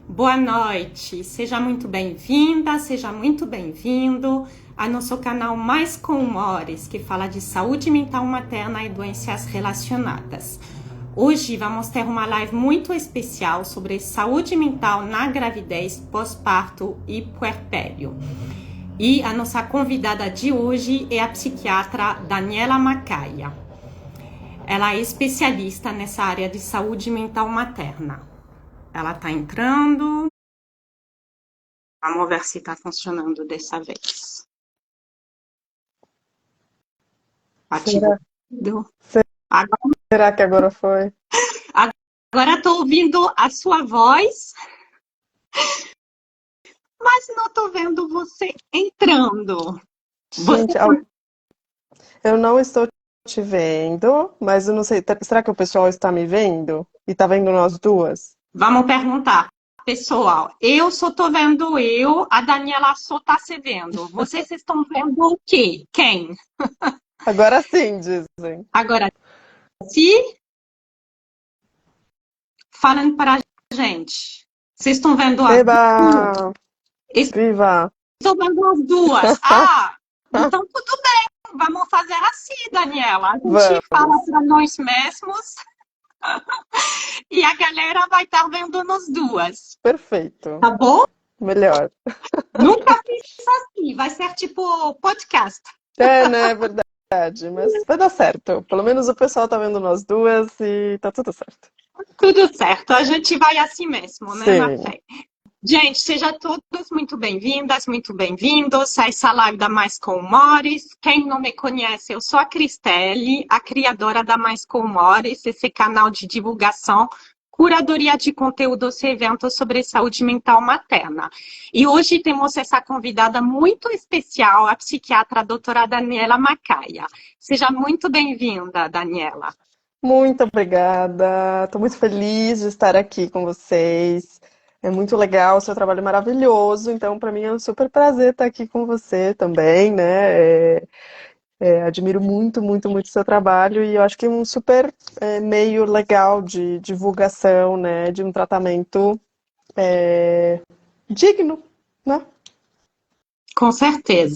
Boa noite, seja muito bem-vinda, seja muito bem-vindo ao nosso canal Mais com Humores, que fala de saúde mental materna e doenças relacionadas. Hoje vamos ter uma live muito especial sobre saúde mental na gravidez, pós-parto e puerpério. E a nossa convidada de hoje é a psiquiatra Daniela Macaia. Ela é especialista nessa área de saúde mental materna. Ela está entrando. Vamos ver se está funcionando dessa vez. Ativo. Agora, será que agora foi? Agora estou ouvindo a sua voz, mas não estou vendo você entrando. Gente, eu não estou te vendo, mas eu não sei. Será que o pessoal está me vendo? E está vendo nós duas? Vamos perguntar. Pessoal, eu só estou vendo a Daniela só está se vendo. Vocês estão vendo o quê? Quem? Agora sim, dizem. Agora, se falando para a gente. Vocês estão vendo as Eba! duas? Viva! Estou vendo as duas. Então tudo bem. Vamos fazer assim, Daniela. A gente fala Vamos. para nós mesmos e a galera vai estar vendo nós duas. Perfeito. Tá bom? Melhor. Nunca fiz assim. Vai ser tipo podcast. É, né? É verdade. Mas vai dar certo. Pelo menos o pessoal tá vendo nós duas e tá tudo certo. Tudo certo. A gente vai assim mesmo, né, na Sim. fé. Gente, sejam todos muito bem-vindas, muito bem-vindos a essa live da Mais com Humores. Quem não me conhece, eu sou a Cristelle, a criadora da Mais com Humores, esse canal de divulgação, curadoria de conteúdos e eventos sobre saúde mental materna. E hoje temos essa convidada muito especial, a psiquiatra a doutora Daniela Macaia. Seja muito bem-vinda, Daniela. Muito obrigada. Estou muito feliz de estar aqui com vocês. É muito legal, o seu trabalho é maravilhoso. Então, para mim é um super prazer estar aqui com você também, né? Admiro muito, muito, muito o seu trabalho e eu acho que é um super meio legal de divulgação, né? De um tratamento digno, né? Com certeza.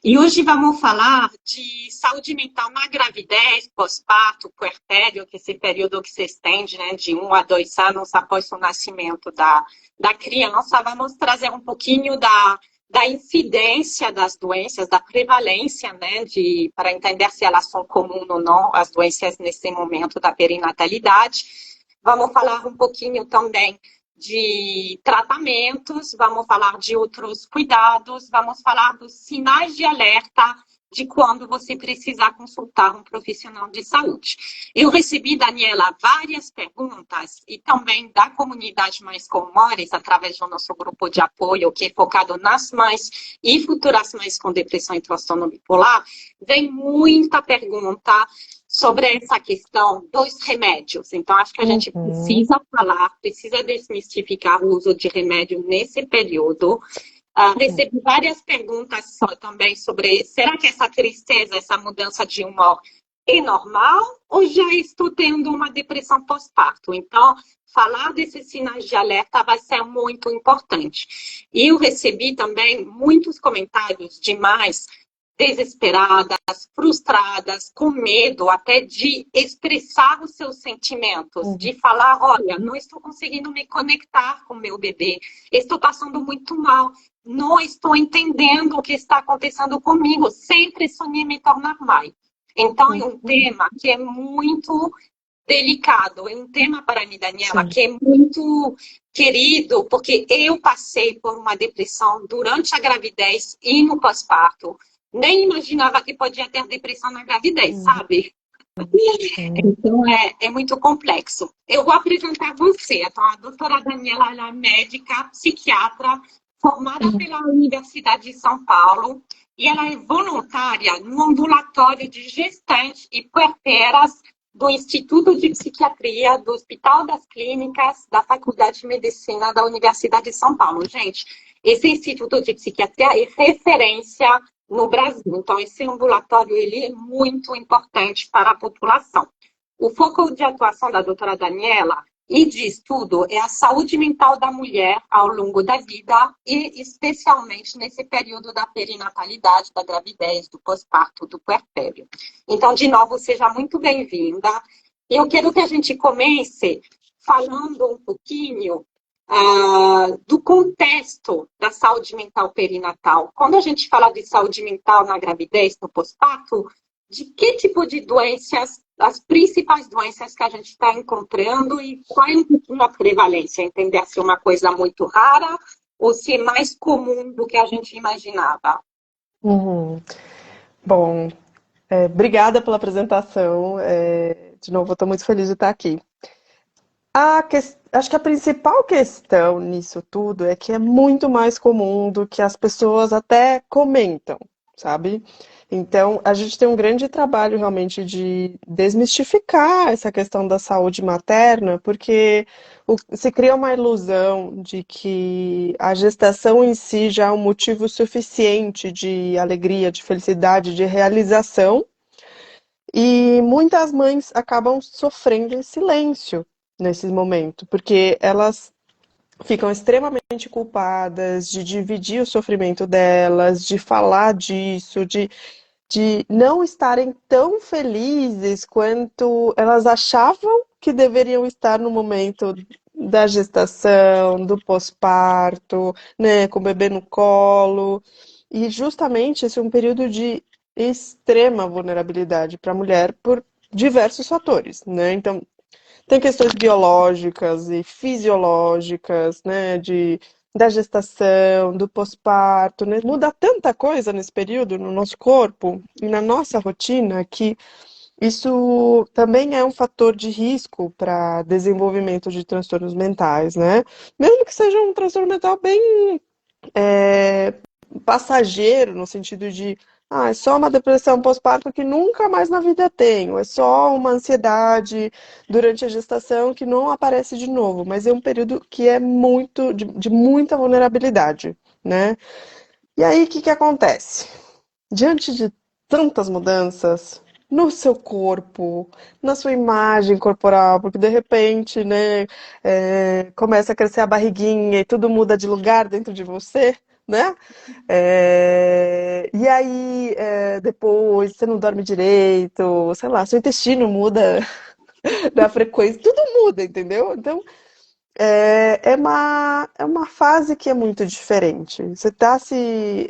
E hoje vamos falar de saúde mental na gravidez, pós-parto, puerpério, que é esse período que se estende, né, de 1 a 2 anos após o nascimento da criança. Vamos trazer um pouquinho da incidência das doenças, da prevalência, né, para entender se elas são comuns ou não, as doenças nesse momento da perinatalidade. Vamos falar um pouquinho também de tratamentos, vamos falar de outros cuidados, vamos falar dos sinais de alerta de quando você precisar consultar um profissional de saúde. Eu recebi, Daniela, várias perguntas e também da comunidade Mais com Humores, através do nosso grupo de apoio, que é focado nas mães e futuras mães com depressão e transtorno bipolar. Vem muita pergunta sobre essa questão dos remédios. Então, acho que a gente precisa falar, precisa desmistificar o uso de remédio nesse período. Recebi várias perguntas também sobre, será que essa tristeza, essa mudança de humor é normal ou já estou tendo uma depressão pós-parto? Então, falar desses sinais de alerta vai ser muito importante. E eu recebi também muitos comentários de mães desesperadas, frustradas, com medo até de expressar os seus sentimentos, de falar, olha, não estou conseguindo me conectar com meu bebê, estou passando muito mal, não estou entendendo o que está acontecendo comigo, sempre sonhei me tornar mãe. Então, é um tema que é muito delicado, é um tema para mim, Daniela, Sim. que é muito querido, porque eu passei por uma depressão durante a gravidez e no pós-parto. Nem imaginava que podia ter depressão na gravidez, sabe? Então, é muito complexo. Eu vou apresentar você. Então, a doutora Daniela, ela é médica, psiquiatra, formada pela Universidade de São Paulo, e ela é voluntária no ambulatório de gestantes e puerperas do Instituto de Psiquiatria do Hospital das Clínicas da Faculdade de Medicina da Universidade de São Paulo. Gente, esse Instituto de Psiquiatria é referência no Brasil. Então, esse ambulatório ele é muito importante para a população. O foco de atuação da doutora Daniela e diz tudo, é a saúde mental da mulher ao longo da vida e especialmente nesse período da perinatalidade, da gravidez, do pós-parto, do puerpério. Então, de novo, seja muito bem-vinda. Eu quero que a gente comece falando um pouquinho do contexto da saúde mental perinatal. Quando a gente fala de saúde mental na gravidez, no pós-parto, de que tipo de doenças, as principais doenças que a gente está encontrando e qual é a prevalência? Entender se é uma coisa muito rara ou se é mais comum do que a gente imaginava. Uhum. Bom, obrigada pela apresentação. De novo, eu estou muito feliz de estar aqui. Acho que a principal questão nisso tudo é que é muito mais comum do que as pessoas até comentam, sabe? Então, a gente tem um grande trabalho realmente de desmistificar essa questão da saúde materna, porque se cria uma ilusão de que a gestação em si já é um motivo suficiente de alegria, de felicidade, de realização, e muitas mães acabam sofrendo em silêncio nesse momento, porque elas ficam extremamente culpadas de dividir o sofrimento delas, de falar disso, de não estarem tão felizes quanto elas achavam que deveriam estar no momento da gestação, do pós-parto, né, com o bebê no colo. E justamente esse é um período de extrema vulnerabilidade para a mulher por diversos fatores, né? Então, tem questões biológicas e fisiológicas, né, da gestação, do pós-parto, né? Muda tanta coisa nesse período no nosso corpo e na nossa rotina que isso também é um fator de risco para desenvolvimento de transtornos mentais, né? Mesmo que seja um transtorno mental bem passageiro, no sentido de, é só uma depressão pós-parto que nunca mais na vida tenho, é só uma ansiedade durante a gestação que não aparece de novo, mas é um período que é muito, de muita vulnerabilidade, né? E aí, o que que acontece? Diante de tantas mudanças no seu corpo, na sua imagem corporal, porque de repente, né, começa a crescer a barriguinha e tudo muda de lugar dentro de você, né? E aí, depois você não dorme direito, sei lá, seu intestino muda da frequência, tudo muda, entendeu? Então, é uma fase que é muito diferente. Você está se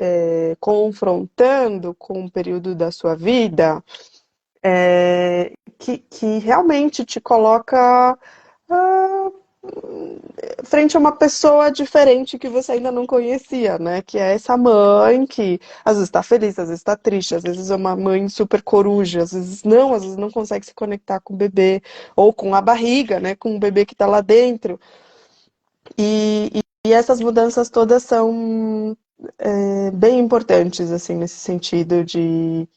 confrontando com um período da sua vida que realmente te coloca ah, frente a uma pessoa diferente que você ainda não conhecia, né? Que é essa mãe que às vezes está feliz, às vezes está triste, às vezes é uma mãe super coruja, às vezes não consegue se conectar com o bebê ou com a barriga, né? Com o bebê que está lá dentro. E essas mudanças todas são bem importantes, assim, nesse sentido de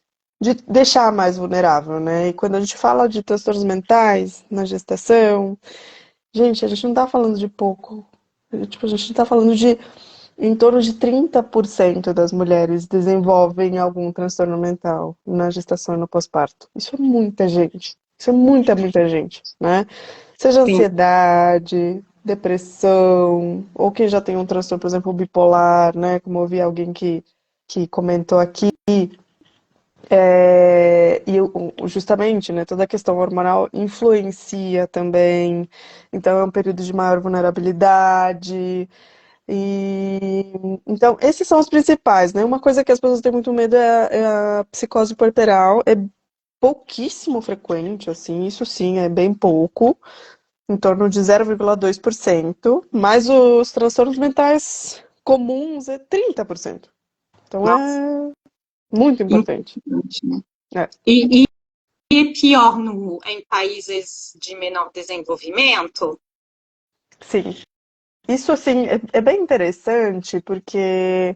deixar mais vulnerável, né? E quando a gente fala de transtornos mentais na gestação, gente, a gente não tá falando de pouco. Tipo, a gente tá falando de em torno de 30% das mulheres desenvolvem algum transtorno mental na gestação e no pós-parto. Isso é muita gente. Isso é muita, muita gente, né? Seja Sim. ansiedade, depressão, ou quem já tem um transtorno, por exemplo, bipolar, né? Como eu vi alguém que comentou aqui. Justamente, né, toda a questão hormonal influencia também. Então, é um período de maior vulnerabilidade. E então, esses são os principais, né? Uma coisa que as pessoas têm muito medo é a psicose puerperal. É pouquíssimo frequente, assim, isso sim, é bem pouco, em torno de 0,2%, mas os transtornos mentais comuns é 30%. Então Nossa, é muito importante. importante, né? É, E é pior em países de menor desenvolvimento? sim. Isso, assim, é bem interessante, porque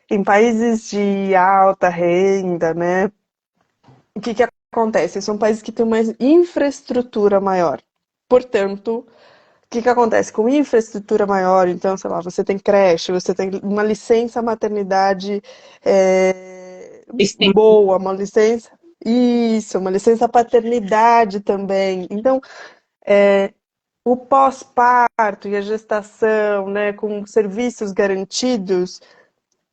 em países de alta renda, né, o que que acontece? São países que têm uma infraestrutura maior. Portanto, o que que acontece? Com infraestrutura maior, então, sei lá, você tem creche, você tem uma licença maternidade Eles boa, uma licença. Isso, uma licença paternidade também. Então, o pós-parto e a gestação, né, com serviços garantidos,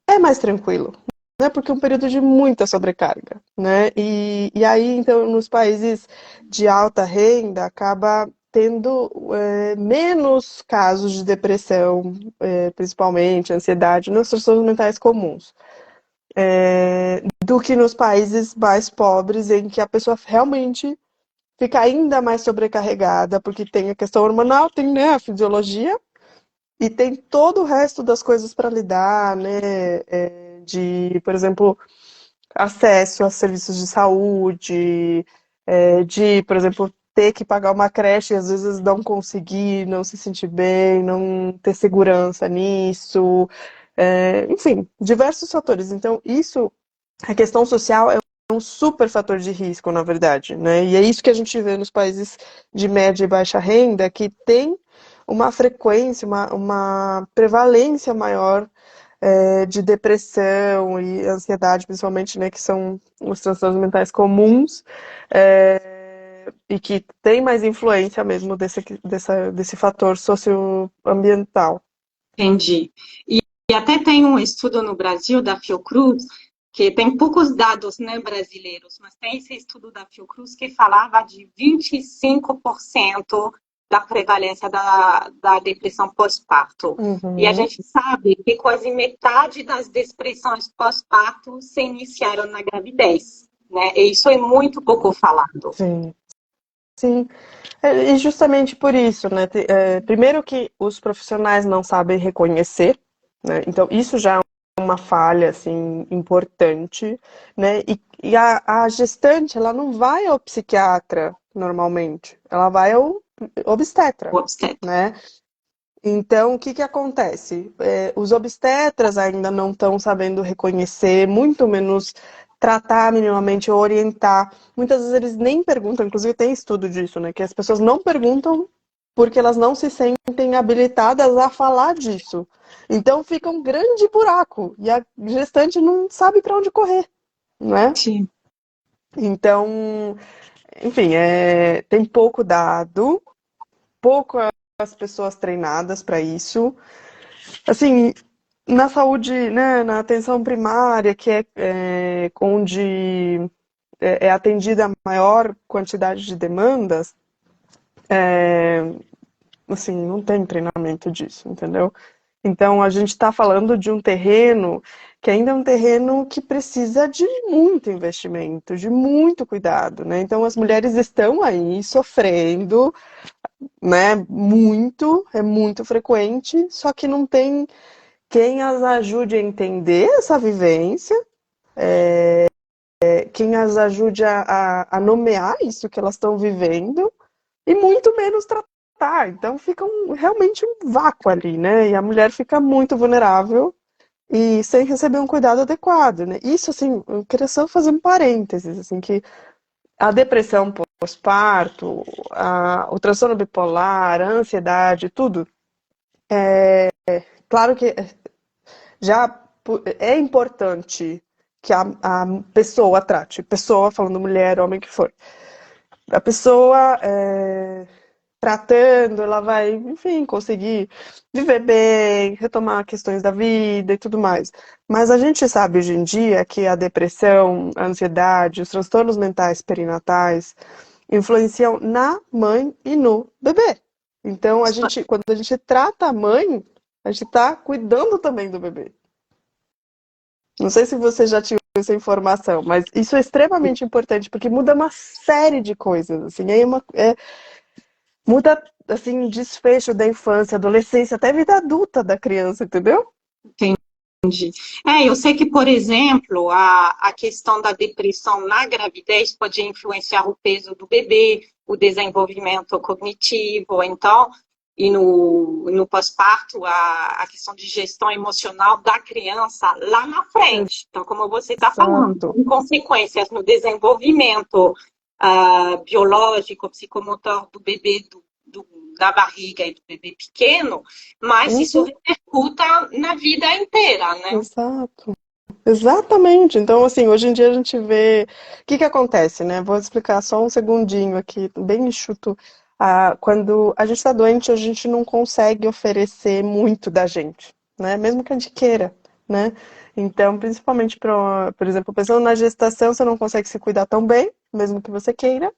é mais tranquilo, né, porque é um período de muita sobrecarga, né, e aí, então, nos países de alta renda, acaba tendo menos casos de depressão, principalmente, ansiedade, nos transtornos mentais comuns, do que nos países mais pobres, em que a pessoa realmente fica ainda mais sobrecarregada, porque tem a questão hormonal, tem, né, a fisiologia, e tem todo o resto das coisas para lidar, né? De, por exemplo, acesso a serviços de saúde, de, por exemplo, ter que pagar uma creche e às vezes não conseguir, não se sentir bem, não ter segurança nisso, enfim, diversos fatores. Então, isso, a questão social é um super fator de risco, na verdade, né? E é isso que a gente vê nos países de média e baixa renda, que tem uma frequência, uma prevalência maior de depressão e ansiedade, principalmente, né, que são os transtornos mentais comuns, e que tem mais influência mesmo desse fator socioambiental. Entendi. E até tem um estudo no Brasil, da Fiocruz, que tem poucos dados, né, brasileiros, mas tem esse estudo da Fiocruz que falava de 25% da prevalência da depressão pós-parto. E a Uhum. gente sabe que quase metade das depressões pós-parto se iniciaram na gravidez, né? E isso é muito pouco falado. Sim, sim. E justamente por isso, né? Primeiro que os profissionais não sabem reconhecer, né? Então isso já é uma falha assim importante, né? E a gestante, ela não vai ao psiquiatra normalmente, ela vai ao obstetra, O obstetra. né? Então, o que que acontece? Os obstetras ainda não estão sabendo reconhecer, muito menos tratar minimamente, orientar. Muitas vezes eles nem perguntam, inclusive tem estudo disso, né? Que as pessoas não perguntam porque elas não se sentem habilitadas a falar disso. Então fica um grande buraco e a gestante não sabe para onde correr, né? Sim. Então, enfim, tem pouco dado, pouco as pessoas treinadas para isso. Assim, na saúde, né, na atenção primária, que onde é atendida a maior quantidade de demandas, assim, não tem treinamento disso, entendeu? Então, a gente está falando de um terreno que ainda é um terreno que precisa de muito investimento, de muito cuidado, né? Então, as mulheres estão aí sofrendo, né? Muito, é muito frequente, só que não tem quem as ajude a entender essa vivência, quem as ajude a nomear isso que elas estão vivendo, e muito menos tratar. Então fica realmente um vácuo ali, né? E a mulher fica muito vulnerável e sem receber um cuidado adequado, né? Isso, assim, eu queria só fazer um parênteses, assim, que a depressão pós-parto, o transtorno bipolar, a ansiedade, tudo, claro que já é importante que a pessoa trate, pessoa falando mulher, homem, que for. A pessoa tratando, ela vai, enfim, conseguir viver bem, retomar questões da vida e tudo mais. Mas a gente sabe hoje em dia que a depressão, a ansiedade, os transtornos mentais perinatais influenciam na mãe e no bebê. Então, quando a gente trata a mãe, a gente está cuidando também do bebê. Não sei se você já tinha essa informação, mas isso é extremamente importante, porque muda uma série de coisas, assim, muda, assim, desfecho da infância, adolescência, até vida adulta da criança, entendeu? Entendi. Eu sei que, por exemplo, a questão da depressão na gravidez pode influenciar o peso do bebê, o desenvolvimento cognitivo, então, e no pós-parto, a questão de gestão emocional da criança lá na frente. Então, como você está falando, Exato. em consequências no desenvolvimento biológico, psicomotor do bebê, da barriga e do bebê pequeno, mas isso Uhum. repercuta na vida inteira, né? Exato. Exatamente. Então, assim, hoje em dia a gente vê. O que que acontece, né? Vou explicar só um segundinho aqui, bem enxuto. quando a gente está doente, a gente não consegue oferecer muito da gente, né? Mesmo que a gente queira, né? Então, principalmente, por exemplo, pensando na gestação, você não consegue se cuidar tão bem, mesmo que você queira.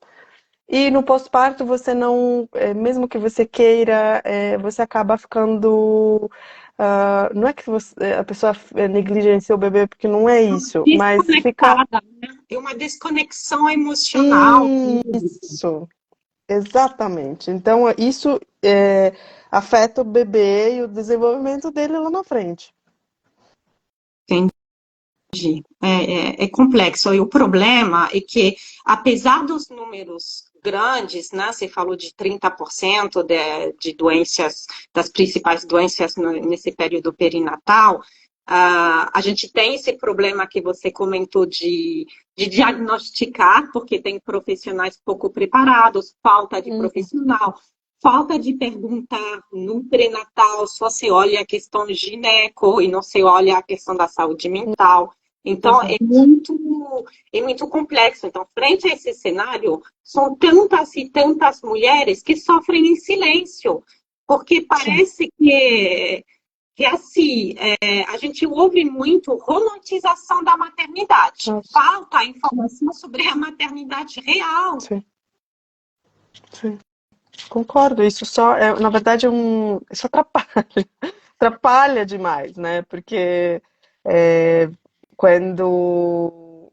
E no pós-parto, você não, mesmo que você queira, você acaba ficando. Não é que a pessoa negligencia o bebê, porque não é isso, mas fica. Desconectada, né? É uma desconexão emocional. Isso, exatamente. Então, isso afeta o bebê e o desenvolvimento dele lá na frente. É complexo. E o problema é que, apesar dos números grandes, né, você falou de 30% de doenças, das principais doenças nesse período perinatal, a gente tem esse problema que você comentou de diagnosticar, porque tem profissionais pouco preparados, falta de profissional, falta de perguntar no pré-natal, só se olha a questão gineco e não se olha a questão da saúde mental. Então, Exato. é muito complexo. Então, frente a esse cenário, são tantas e tantas mulheres que sofrem em silêncio, porque Sim. parece que assim, a gente ouve muito romantização da maternidade. Nossa, Falta informação sobre a maternidade real. sim, sim. Concordo. Isso só, na verdade, isso atrapalha. Atrapalha demais, né? Porque é, quando.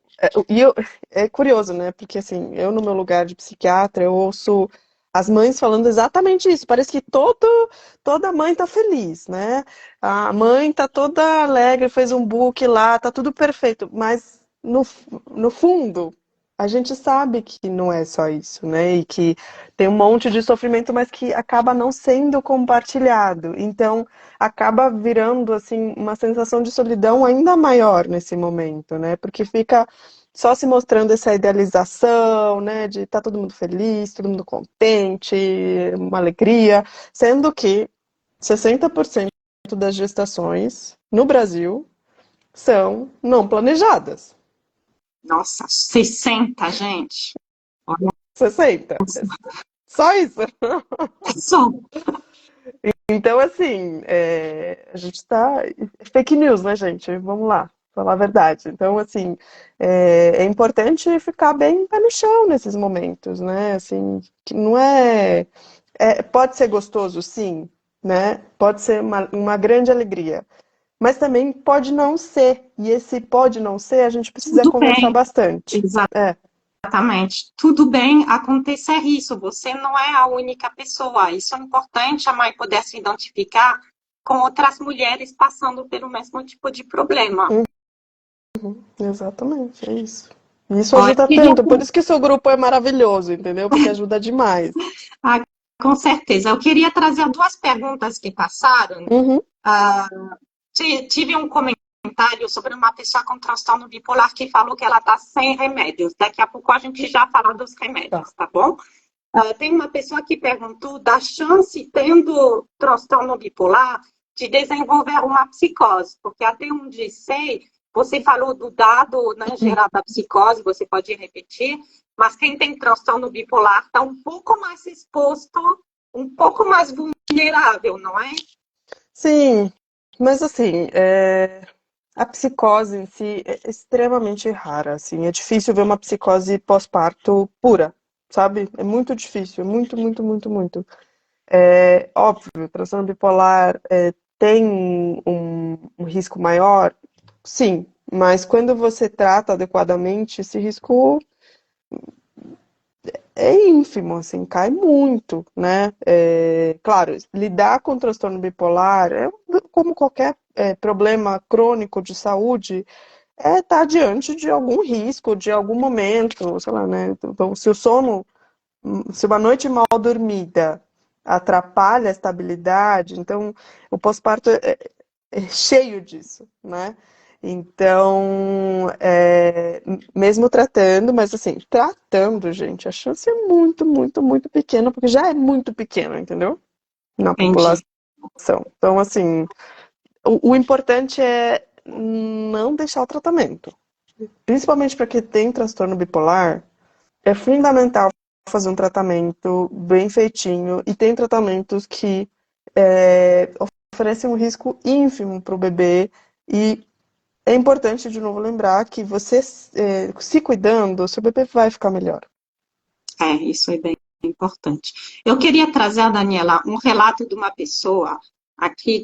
É curioso, né? Porque assim, eu no meu lugar de psiquiatra, eu ouço as mães falando exatamente isso. Parece que toda mãe tá feliz, né? A mãe tá toda alegre, fez um book lá, tá tudo perfeito. Mas no fundo, a gente sabe que não é só isso, né? E que tem um monte de sofrimento, mas que acaba não sendo compartilhado. Então, acaba virando assim uma sensação de solidão ainda maior nesse momento, né? Porque fica só se mostrando essa idealização, né, de estar todo mundo feliz, todo mundo contente, uma alegria, sendo que 60% das gestações no Brasil são não planejadas. Nossa, 60, gente. Olha 60. Só isso. só. Então, assim, a gente está. Fake news, né, gente? Vamos lá, falar a verdade. Então, assim, é importante ficar bem pé no chão nesses momentos, né? Assim, que não pode ser gostoso, sim, né? Pode ser uma grande alegria. Mas também pode não ser. E esse pode não ser, a gente precisa Tudo conversar bem. bastante. É, Exatamente. Tudo bem acontecer isso. Você não é a única pessoa. Isso é importante a mãe poder se identificar com outras mulheres passando pelo mesmo tipo de problema. exatamente, é isso. E isso Olha, ajuda tanto. Por isso que o seu grupo é maravilhoso, entendeu? Porque ajuda demais. ah, com certeza. Eu queria trazer duas perguntas que passaram. Uhum. Ah, tive um comentário sobre uma pessoa com transtorno bipolar que falou que ela está sem remédios. Daqui a pouco a gente já fala dos Tá. remédios, tá bom? Tem uma pessoa que perguntou da chance, tendo transtorno bipolar, de desenvolver uma psicose, porque até onde sei, você falou do dado, né, geral da psicose, você pode repetir, mas quem tem transtorno bipolar está um pouco mais exposto, um pouco mais vulnerável, não é? Sim, mas assim, a psicose em si é extremamente rara, assim, é difícil ver uma psicose pós-parto pura, sabe? É muito difícil, muito, muito, muito, muito. É óbvio, o transtorno bipolar tem um risco maior, sim, mas quando você trata adequadamente, esse risco é ínfimo, assim, cai muito, né? Claro, lidar com transtorno bipolar é como qualquer problema crônico de saúde, estar diante de algum risco, de algum momento, sei lá, né? Então, se o sono, se uma noite mal dormida atrapalha a estabilidade, então o pós-parto é cheio disso, né? Então, mesmo tratando, mas assim, tratando, gente, a chance é muito, muito, muito pequena, porque já é muito pequena, entendeu? Na Entendi. população. Então, assim, o importante é não deixar o tratamento. Principalmente para quem tem transtorno bipolar, é fundamental fazer um tratamento bem feitinho e tem tratamentos que oferecem um risco ínfimo para o bebê e é importante, de novo, lembrar que você se cuidando, seu bebê vai ficar melhor. Isso é bem importante. Eu queria trazer, Daniela, um relato de uma pessoa aqui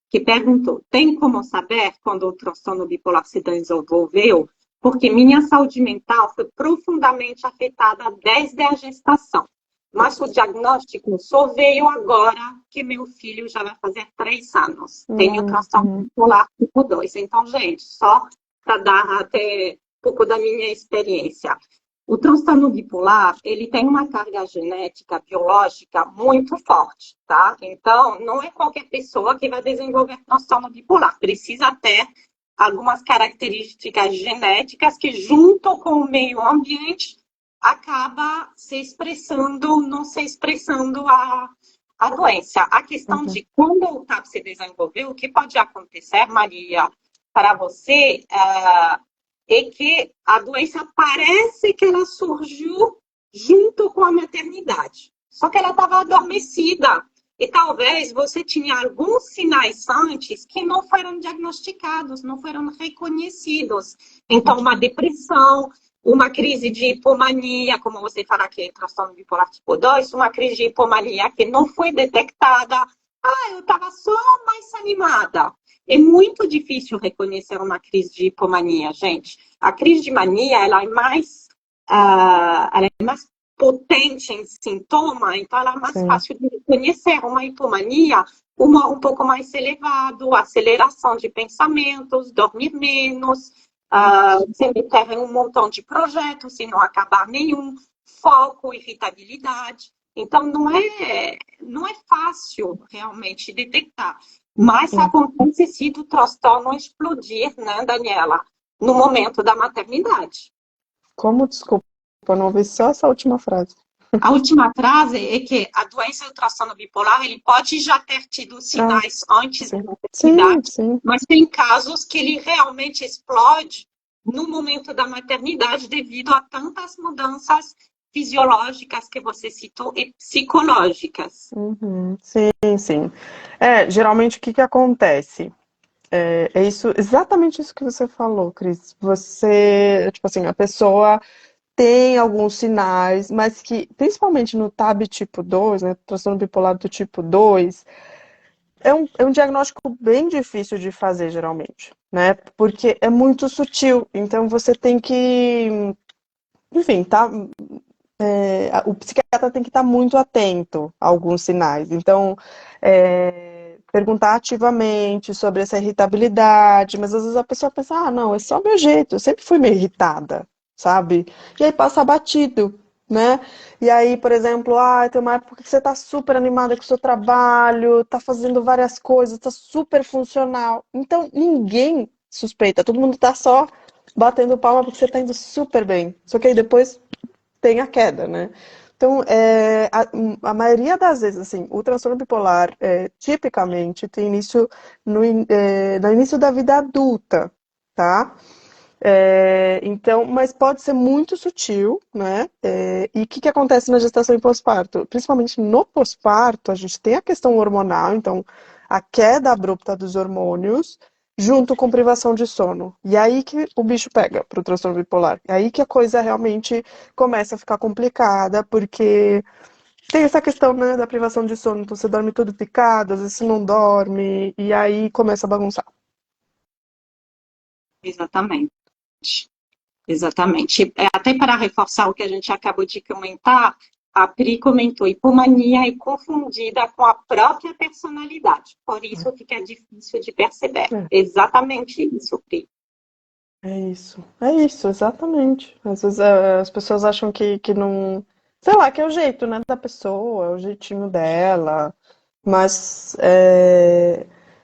que perguntou, tem como saber quando o transtorno bipolar se desenvolveu? Porque minha saúde mental foi profundamente afetada desde a gestação. Mas o diagnóstico só veio agora que meu filho já vai fazer 3 anos. Tenho transtorno bipolar tipo 2. Então, gente, só para dar até um pouco da minha experiência. O transtorno bipolar, ele tem uma carga genética, biológica muito forte, tá? Então, não é qualquer pessoa que vai desenvolver transtorno bipolar. Precisa ter algumas características genéticas que, junto com o meio ambiente, acaba se expressando, não se expressando a doença. A questão de quando o TAP se desenvolveu, o que pode acontecer, Maria, para você, é que a doença parece que ela surgiu junto com a maternidade. Só que ela estava adormecida. E talvez você tinha alguns sinais antes que não foram diagnosticados, não foram reconhecidos. Então, uma depressão, uma crise de hipomania, como você fala que é transtorno bipolar tipo 2, uma crise de hipomania que não foi detectada. Eu estava só mais animada. É muito difícil reconhecer uma crise de hipomania, gente. A crise de mania, ela é mais potente em sintoma, então ela é mais fácil de reconhecer. Uma hipomania, um pouco mais elevado, aceleração de pensamentos, dormir menos, sem ter um montão de projetos e não acabar nenhum, foco, irritabilidade. Então, não é fácil realmente detectar. Mas acontece se o transtorno explodir, né, Daniela, no momento da maternidade. Como? Desculpa, não ouvi só essa última frase. A última frase é que a doença do transtorno bipolar, ele pode já ter tido sinais antes da maternidade, mas tem casos que ele realmente explode no momento da maternidade devido a tantas mudanças fisiológicas que você citou e psicológicas. Sim. Geralmente o que acontece? Exatamente isso que você falou, Cris. Tipo assim, a pessoa tem alguns sinais, mas que, principalmente no TAB tipo 2, né, transtorno bipolar do tipo 2, é um diagnóstico bem difícil de fazer, geralmente, né? Porque é muito sutil. Então você tem que, enfim, o psiquiatra tem que estar muito atento a alguns sinais. Então, perguntar ativamente sobre essa irritabilidade, mas às vezes a pessoa pensa, não, é só meu jeito, eu sempre fui meio irritada, sabe? E aí passa batido, né? E aí, por exemplo, tem uma época que você tá super animada com o seu trabalho, tá fazendo várias coisas, tá super funcional. Então, ninguém suspeita, todo mundo tá só batendo palma porque você tá indo super bem. Só que aí depois tem a queda, né? Então, a maioria das vezes, assim, o transtorno bipolar, tipicamente, tem início no início da vida adulta, tá? Então, mas pode ser muito sutil, né? E o que acontece na gestação e pós-parto? Principalmente no pós-parto, a gente tem a questão hormonal, então, a queda abrupta dos hormônios, junto com privação de sono. E aí que o bicho pega para o transtorno bipolar. É aí que a coisa realmente começa a ficar complicada, porque tem essa questão, né, da privação de sono. Então você dorme tudo picado, às vezes você não dorme, e aí começa a bagunçar. Exatamente. Exatamente. Até para reforçar o que a gente acabou de comentar, a Pri comentou, hipomania é confundida com a própria personalidade. Por isso fica difícil de perceber. Exatamente isso, Pri. É isso, exatamente. Às vezes as pessoas acham que não. Sei lá, que é o jeito, né, da pessoa, é o jeitinho dela. Mas,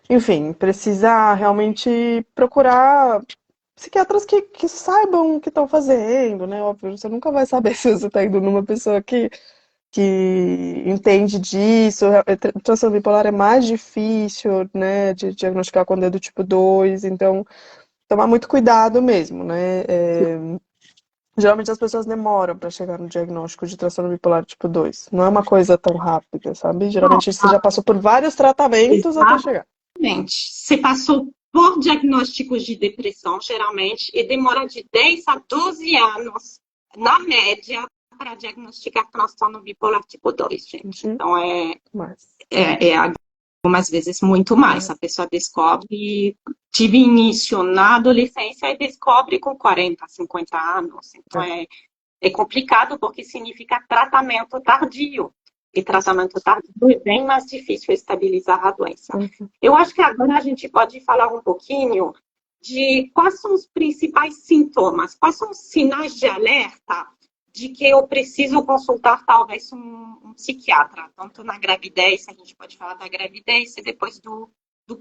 enfim, precisa realmente procurar psiquiatras que saibam o que estão fazendo, né? Óbvio, você nunca vai saber se você está indo numa pessoa que entende disso. Transtorno bipolar é mais difícil, né, de diagnosticar quando é do tipo 2, então tomar muito cuidado mesmo, né? Geralmente as pessoas demoram para chegar no diagnóstico de transtorno bipolar tipo 2. Não é uma coisa tão rápida, sabe? Geralmente você já passou por vários tratamentos até chegar. Exatamente. Você passou por diagnósticos de depressão, geralmente, e demora de 10 a 12 anos, na média, para diagnosticar transtorno bipolar tipo 2, gente. Uhum. Então, Mas, é algumas vezes muito mais. A pessoa descobre, tive início na adolescência e descobre com 40, 50 anos. Então, é. é complicado porque significa tratamento tardio. E tratamento tardio é bem mais difícil estabilizar a doença. Uhum. Eu acho que agora a gente pode falar um pouquinho de quais são os principais sintomas, quais são os sinais de alerta de que eu preciso consultar talvez um psiquiatra, tanto na gravidez, a gente pode falar da gravidez e depois do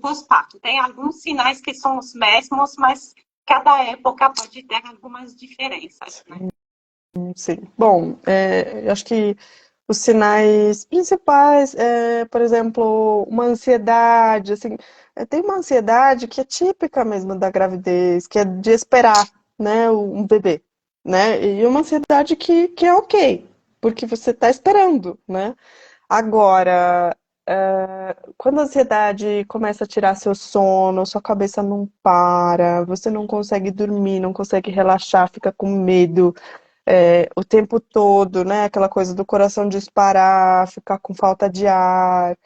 pós-parto. Tem alguns sinais que são os mesmos, mas cada época pode ter algumas diferenças, né? Sim. Bom, eu acho que os sinais principais por exemplo, uma ansiedade, assim, tem uma ansiedade que é típica mesmo da gravidez, que é de esperar, né, um bebê, né? E uma ansiedade que é ok, porque você está esperando, né? Agora, quando a ansiedade começa a tirar seu sono, sua cabeça não para, você não consegue dormir, não consegue relaxar, fica com medo, o tempo todo, né? Aquela coisa do coração disparar, ficar com falta de ar,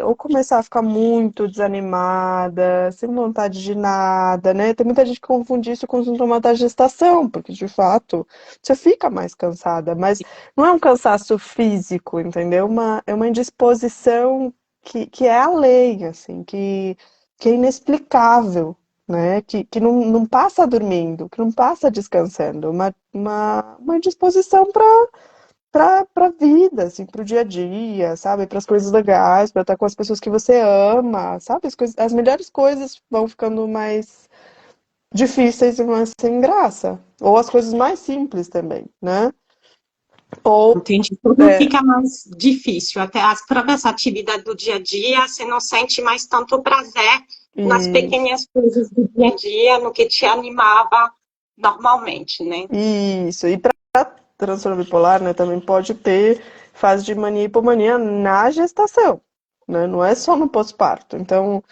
ou começar a ficar muito desanimada, sem vontade de nada, né? Tem muita gente que confunde isso com o sintoma da gestação, porque de fato você fica mais cansada, mas não é um cansaço físico, entendeu? É uma indisposição que é além, assim, que é inexplicável, né? Que não passa dormindo, que não passa descansando, uma indisposição para a vida, assim, para o dia a dia, sabe? Para as coisas legais, para estar com as pessoas que você ama, sabe? As melhores coisas vão ficando mais difíceis e mais sem graça. Ou as coisas mais simples também, né? Ou, Entendi. Tudo é, fica mais difícil. Até as próprias atividades do dia a dia, você não sente mais tanto prazer nas isso, pequenas coisas do dia a dia, no que te animava normalmente, né? isso. E para transtorno bipolar, né, também pode ter fase de mania e hipomania na gestação, né? Não é só no pós-parto. Então,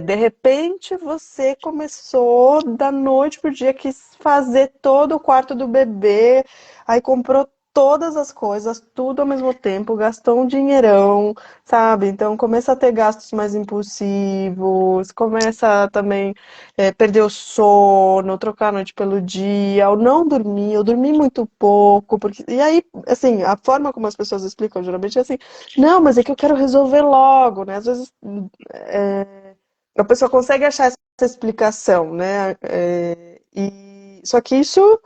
de repente, você começou da noite pro dia, quis fazer todo o quarto do bebê, aí comprou todas as coisas, tudo ao mesmo tempo, gastou um dinheirão, sabe? Então começa a ter gastos mais impulsivos, começa também perder o sono, trocar a noite pelo dia, ou não dormir, ou dormir muito pouco, porque e aí, assim, a forma como as pessoas explicam geralmente é assim, não, mas é que eu quero resolver logo, né? Às vezes a pessoa consegue achar essa explicação, né? Só que isso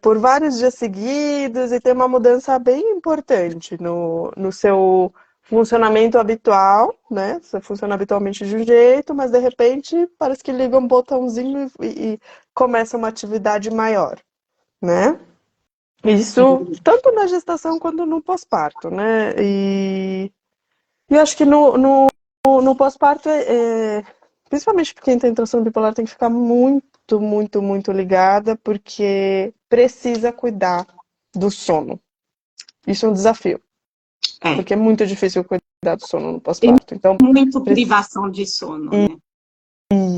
por vários dias seguidos e tem uma mudança bem importante no seu funcionamento habitual, né? Você funciona habitualmente de um jeito, mas de repente parece que liga um botãozinho e começa uma atividade maior, né? Isso tanto na gestação quanto no pós-parto, né? E eu acho que no pós-parto, principalmente quem tem transtorno bipolar, tem que ficar muito, muito, muito ligada, porque precisa cuidar do sono. Isso é um desafio, É, porque é muito difícil cuidar do sono no tem pós-parto. Então, muito preci- privação de sono, né?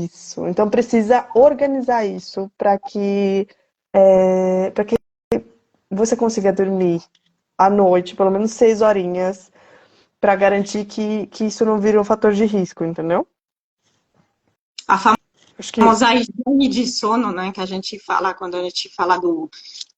isso. Então, precisa organizar isso para que você consiga dormir à noite, pelo menos 6 horinhas, para garantir que isso não vire um fator de risco, entendeu? A Acho que famosa higiene de sono, né? Que a gente fala quando a gente fala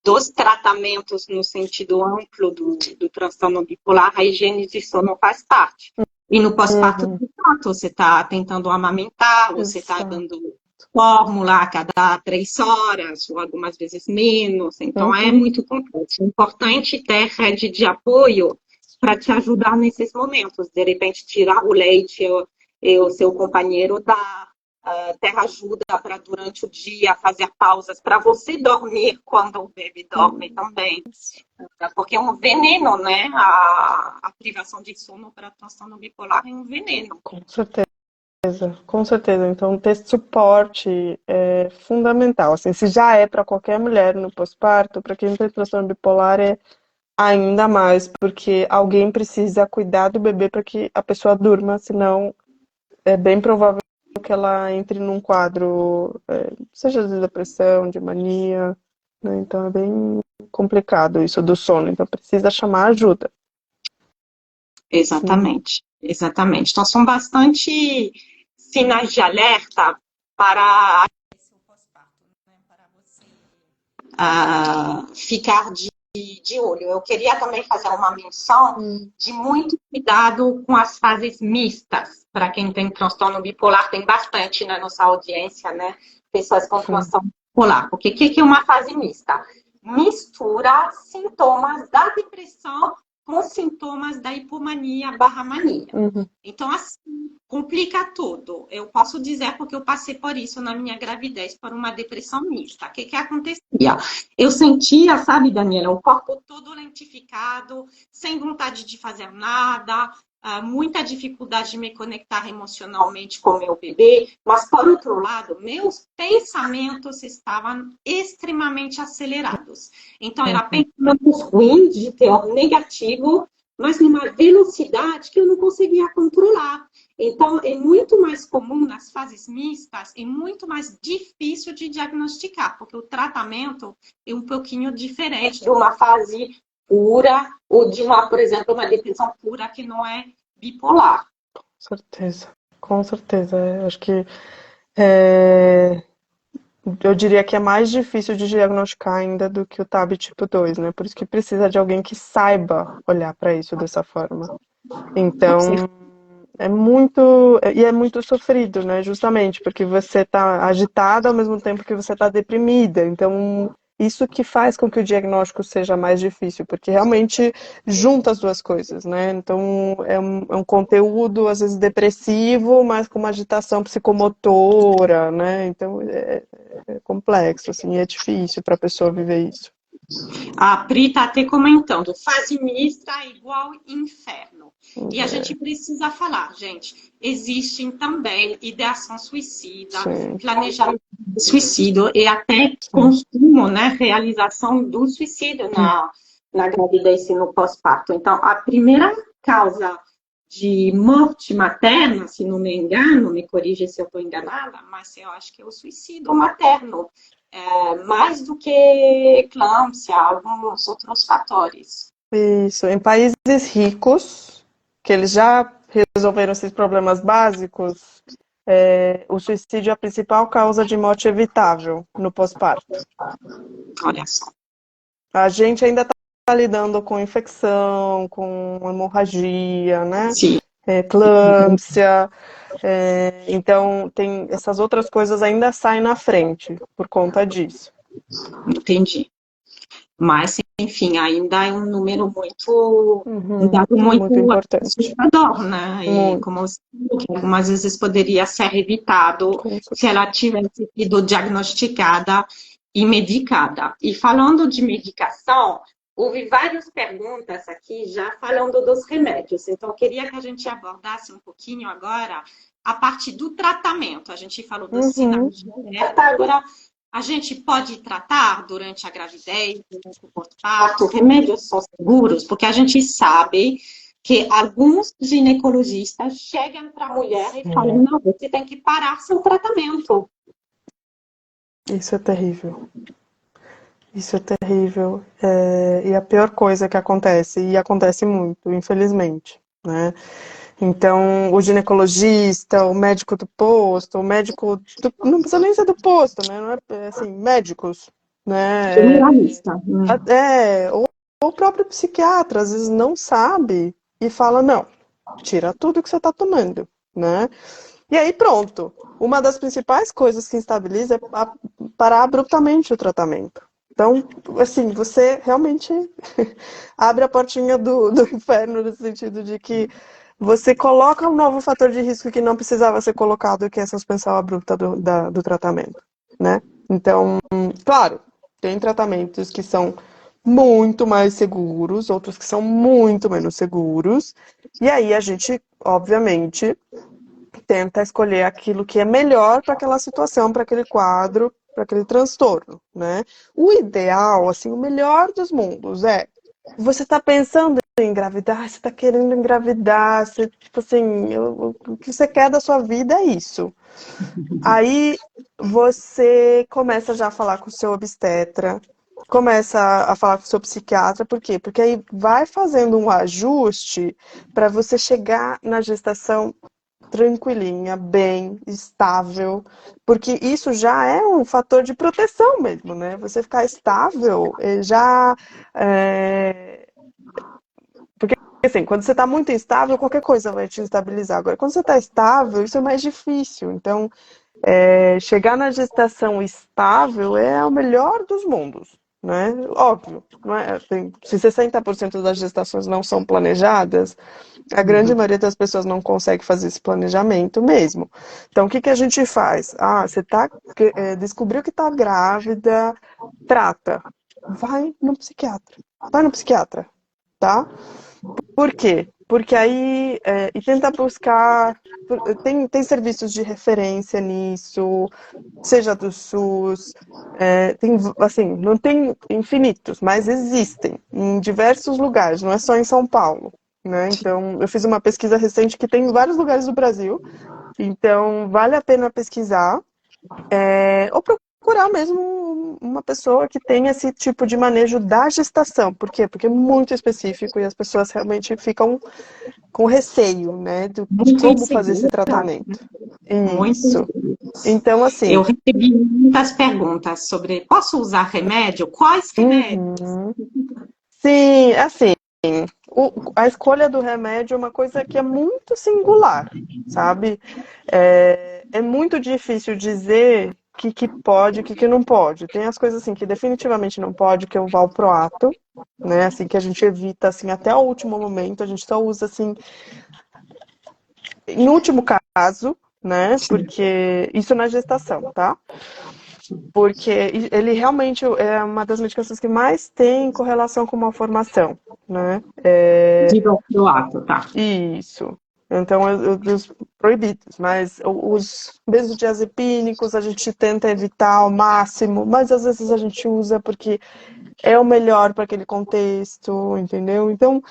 dos tratamentos no sentido amplo do transtorno bipolar, a higiene de sono faz parte. E no pós-parto, uhum, de fato, você está tentando amamentar, você está exato. dando fórmula a cada 3 horas, ou algumas vezes menos. Então, é Uhum. muito complexo. É importante ter rede de apoio para te ajudar nesses momentos. De repente, tirar o leite, o seu companheiro dá, ter ajuda para durante o dia fazer pausas para você dormir quando o bebê dorme também. Porque é um veneno, né? A privação de sono para transtorno bipolar é um veneno. Com certeza. Com certeza. Então, ter suporte é fundamental. Assim, se já é para qualquer mulher no pós-parto, para quem tem transtorno bipolar é ainda mais, porque alguém precisa cuidar do bebê para que a pessoa durma, senão é bem provável que ela entre num quadro, seja de depressão, de mania, né? Então é bem complicado isso do sono. Então precisa chamar ajuda. Uhum. Exatamente, exatamente. Então, são bastante sinais de alerta para ficar de olho. Eu queria também fazer uma menção de muito cuidado com as fases mistas. Para quem tem transtorno bipolar, tem bastante na nossa audiência, né? Pessoas com Sim. transtorno bipolar. Porque o que é uma fase mista? Mistura sintomas da depressão com sintomas da hipomania barra mania. Uhum. Então, assim, complica tudo. Eu posso dizer porque eu passei por isso na minha gravidez, por uma depressão mista. O que acontecia? Eu sentia, sabe, Daniela, o corpo todo lentificado, sem vontade de fazer nada, muita dificuldade de me conectar emocionalmente com meu bebê, mas, por outro lado, meus pensamentos estavam extremamente acelerados. Então, era Uhum. pensamentos ruins, de teor negativo, mas numa velocidade que eu não conseguia controlar. Então, é muito mais comum nas fases mistas, é muito mais difícil de diagnosticar, porque o tratamento é um pouquinho diferente de uma fase pura ou de uma, por exemplo, uma depressão pura que não é bipolar. Certeza, com certeza. Acho que é, eu diria que é mais difícil de diagnosticar ainda do que o TAB tipo 2, né? Por isso que precisa de alguém que saiba olhar para isso dessa forma. Então, é muito sofrido, né? Justamente porque você está agitada ao mesmo tempo que você está deprimida. Então, isso que faz com que o diagnóstico seja mais difícil, porque realmente junta as duas coisas, né? Então, é um conteúdo, às vezes, depressivo, mas com uma agitação psicomotora, né? Então, é complexo, assim, é difícil para a pessoa viver isso. A Pri está até comentando, fase mista é igual inferno. E a É, gente precisa falar, gente, existem também ideação suicida, sim, planejamento de suicídio e até sim. consumo, né, realização do suicídio na gravidez e no pós-parto. Então, a primeira causa de morte materna, se não me engano, me corrija se eu estou enganada, mas eu acho que é o suicídio materno mais do que eclâmpsia, alguns outros fatores. Isso, em países ricos, que eles já resolveram esses problemas básicos, o suicídio é a principal causa de morte evitável no pós-parto. Olha só. A gente ainda está lidando com infecção, com hemorragia, né? Sim, Eclâmpsia, então tem essas outras coisas ainda saem na frente por conta disso. entendi. Mas, enfim, ainda é um número muito, um Uhum, dado muito muito importante. assustador, né? E Muito, como você disse, que algumas vezes poderia ser evitado com se ela tivesse sido diagnosticada e medicada. E falando de medicação, houve várias perguntas aqui já falando dos remédios. Então, eu queria que a gente abordasse um pouquinho agora a parte do tratamento. A gente falou dos uhum. sinais de alerta, agora a gente pode tratar durante a gravidez, durante o pós-parto, remédios são seguros, porque a gente sabe que alguns ginecologistas chegam para a mulher e falam: Sim. não, você tem que parar seu tratamento. Isso é terrível. Isso é terrível. E a pior coisa que acontece, e acontece muito, infelizmente, né? Então, o ginecologista, o médico do posto, não precisa nem ser do posto, né? Não é, assim, médicos, né? Generalista. Ou o próprio psiquiatra, às vezes não sabe e fala, não, tira tudo que você está tomando, né? E aí pronto. Uma das principais coisas que instabiliza é parar abruptamente o tratamento. Então, assim, você realmente abre a portinha do inferno no sentido de que você coloca um novo fator de risco que não precisava ser colocado, que é a suspensão abrupta do tratamento, né? Então, claro, tem tratamentos que são muito mais seguros, outros que são muito menos seguros, e aí a gente, obviamente, tenta escolher aquilo que é melhor para aquela situação, para aquele quadro, para aquele transtorno, né? O ideal, assim, o melhor dos mundos é você tá pensando em engravidar, você tá querendo engravidar, você, tipo assim, o que você quer da sua vida é isso. Aí você começa já a falar com o seu obstetra, começa a falar com o seu psiquiatra, por quê? Porque aí vai fazendo um ajuste para você chegar na gestação tranquilinha, bem, estável, porque isso já é um fator de proteção mesmo, né? Você ficar estável já. Porque assim, quando você está muito instável, qualquer coisa vai te estabilizar. Agora, quando você está estável, isso é mais difícil. Então, chegar na gestação estável é o melhor dos mundos, né? Óbvio, não é? Se 60% das gestações não são planejadas, a grande maioria das pessoas não consegue fazer esse planejamento mesmo. Então, o que que a gente faz? Ah, você descobriu que está grávida, trata. Vai no psiquiatra. Vai no psiquiatra, tá? Por quê? Porque aí, e tenta buscar, tem serviços de referência nisso, seja do SUS, tem, assim, não tem infinitos, mas existem em diversos lugares, não é só em São Paulo, né? Então, eu fiz uma pesquisa recente que tem em vários lugares do Brasil, então vale a pena pesquisar, ou procurar mesmo uma pessoa que tenha esse tipo de manejo da gestação. Por quê? Porque é muito específico e as pessoas realmente ficam com receio, né, de Muito como fazer esse insegura, tratamento. muito. Isso. Então, Eu assim, recebi muitas perguntas sobre posso usar remédio? Quais remédios? uhum. Sim, assim, a escolha do remédio é uma coisa que é muito singular, sabe? É muito difícil dizer o que pode e o que não pode. Tem as coisas assim que definitivamente não pode, que é o valproato, né? Assim, que a gente evita assim até o último momento, a gente só usa assim em último caso, né? Porque isso na gestação, tá? Porque ele realmente é uma das medicações que mais tem correlação com malformação, né? De valproato, tá. Isso. Então, os proibidos, mas os benzodiazepínicos a gente tenta evitar ao máximo, mas às vezes a gente usa porque é o melhor para aquele contexto, entendeu? Então,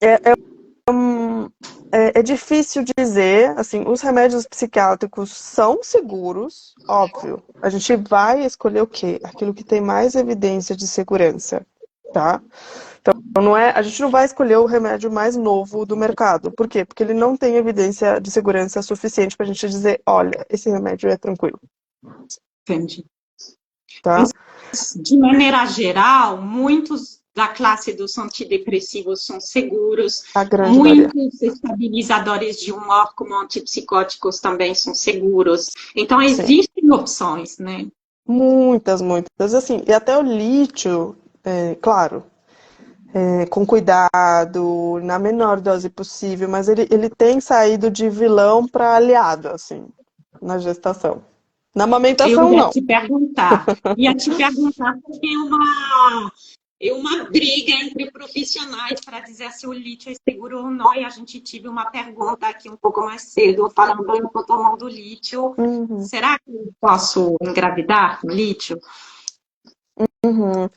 é difícil dizer, assim, os remédios psiquiátricos são seguros, óbvio. A gente vai escolher o quê? Aquilo que tem mais evidência de segurança, tá? Então, a gente não vai escolher o remédio mais novo do mercado. Por quê? Porque ele não tem evidência de segurança suficiente para a gente dizer, olha, esse remédio é tranquilo, Entendi. tá? Mas, de maneira geral, muitos da classe dos antidepressivos são seguros, A grande maioria. muitos estabilizadores de humor, como antipsicóticos, também são seguros. Então, Sim. existem opções, né? Muitas, muitas. Assim, e até o lítio, claro, com cuidado, na menor dose possível, mas ele tem saído de vilão para aliado, assim, na gestação. Na Eu amamentação, não. ia te perguntar porque é uma briga entre profissionais para dizer se o lítio é seguro ou não, e a gente tive uma pergunta aqui um pouco mais cedo, falando, eu estou tomando lítio, Uhum, será que eu posso engravidar com lítio? uhum.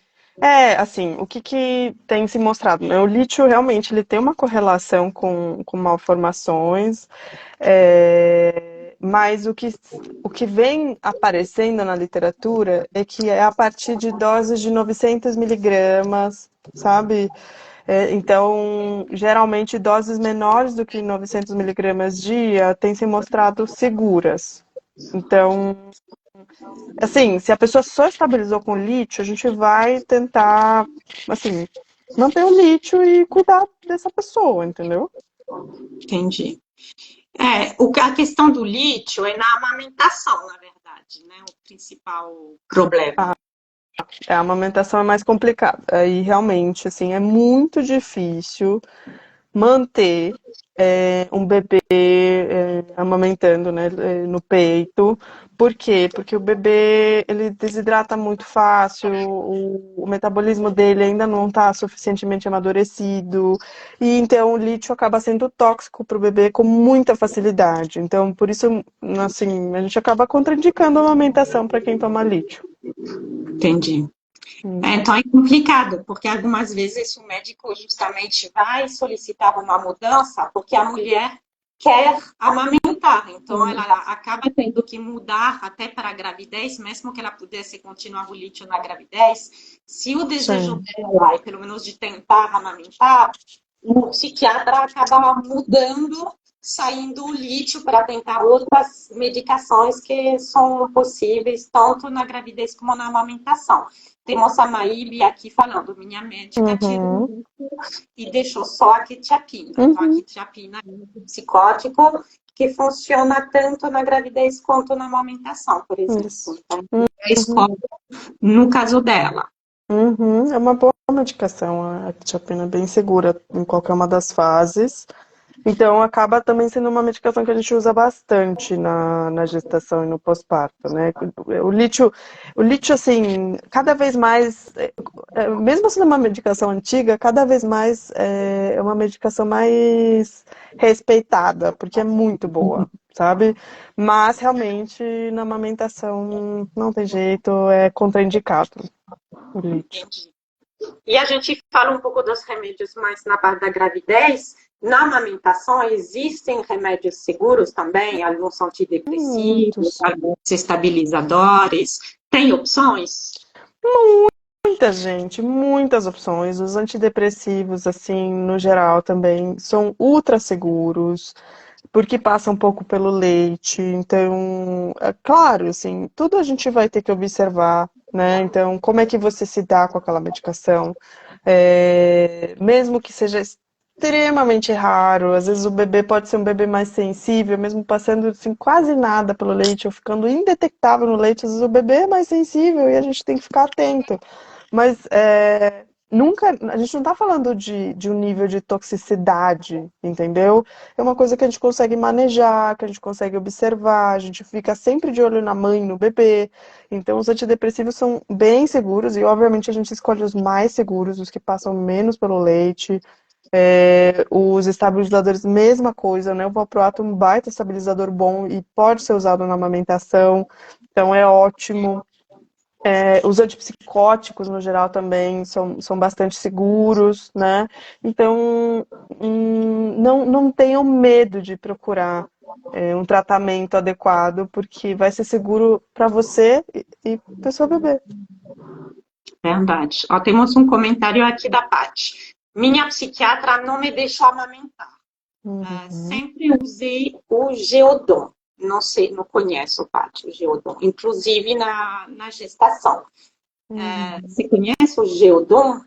Assim, o que tem se mostrado, né? O lítio realmente ele tem uma correlação com malformações, mas o que vem aparecendo na literatura é que é a partir de doses de 900 miligramas, sabe? Então, geralmente, doses menores do que 900 miligramas dia têm se mostrado seguras. Então, assim, se a pessoa só estabilizou com lítio, a gente vai tentar, assim, manter o lítio e cuidar dessa pessoa, entendeu? Entendi. A questão do lítio é na amamentação, na verdade, né? O principal problema. A amamentação é mais complicada. Aí, realmente, assim, é muito difícil manter um bebê amamentando, né, no peito. Por quê? Porque o bebê ele desidrata muito fácil, o metabolismo dele ainda não está suficientemente amadurecido, e então o lítio acaba sendo tóxico para o bebê com muita facilidade. Então, por isso, assim, a gente acaba contraindicando a amamentação para quem toma lítio. Entendi. Então é complicado, porque algumas vezes o médico justamente vai solicitar uma mudança porque a mulher quer amamentar. Então ela acaba tendo que mudar até para a gravidez, mesmo que ela pudesse continuar o lítio na gravidez. Se o desejo dela é, pelo menos, de tentar amamentar, o psiquiatra acaba mudando, saindo o lítio para tentar outras medicações que são possíveis tanto na gravidez como na amamentação. Temos a Maíli aqui falando, minha médica tirou o lítio e deixou só a quetiapina. Então, a quetiapina é um psicótico que funciona tanto na gravidez quanto na amamentação, por exemplo. Então, a escola, no caso dela. É uma boa medicação, a quetiapina é bem segura em qualquer uma das fases. Então, acaba também sendo uma medicação que a gente usa bastante na gestação e no pós-parto, né? O lítio, assim, cada vez mais, mesmo sendo uma medicação antiga, cada vez mais é uma medicação mais respeitada, porque é muito boa, sabe? Mas, realmente, na amamentação, não tem jeito, é contraindicado o lítio. E a gente fala um pouco dos remédios mais na parte da gravidez. Na amamentação, existem remédios seguros também? Alguns antidepressivos, alguns estabilizadores. Tem opções? Muita gente, muitas opções. Os antidepressivos, assim, no geral, também são ultra seguros, porque passa um pouco pelo leite. Então, é claro, assim, tudo a gente vai ter que observar, né? Então, como é que você se dá com aquela medicação? Mesmo que seja extremamente raro, às vezes o bebê pode ser um bebê mais sensível, mesmo passando assim, quase nada pelo leite, ou ficando indetectável no leite, às vezes o bebê é mais sensível e a gente tem que ficar atento. Mas nunca, a gente não está falando de um nível de toxicidade, entendeu? É uma coisa que a gente consegue manejar, que a gente consegue observar, a gente fica sempre de olho na mãe, no bebê. Então, os antidepressivos são bem seguros e, obviamente, a gente escolhe os mais seguros, os que passam menos pelo leite. Os estabilizadores, mesma coisa, né? O valproato é um baita estabilizador bom e pode ser usado na amamentação, então é ótimo. Os antipsicóticos, no geral, também são bastante seguros, né? Então, não tenham medo de procurar um tratamento adequado, porque vai ser seguro para você e para o seu bebê. Verdade. Ó, temos um comentário aqui da Paty. Minha psiquiatra não me deixou amamentar. Sempre usei o Geodon. Não sei, não conheço, Paty, o Geodon. Inclusive na gestação. Você conhece o Geodon?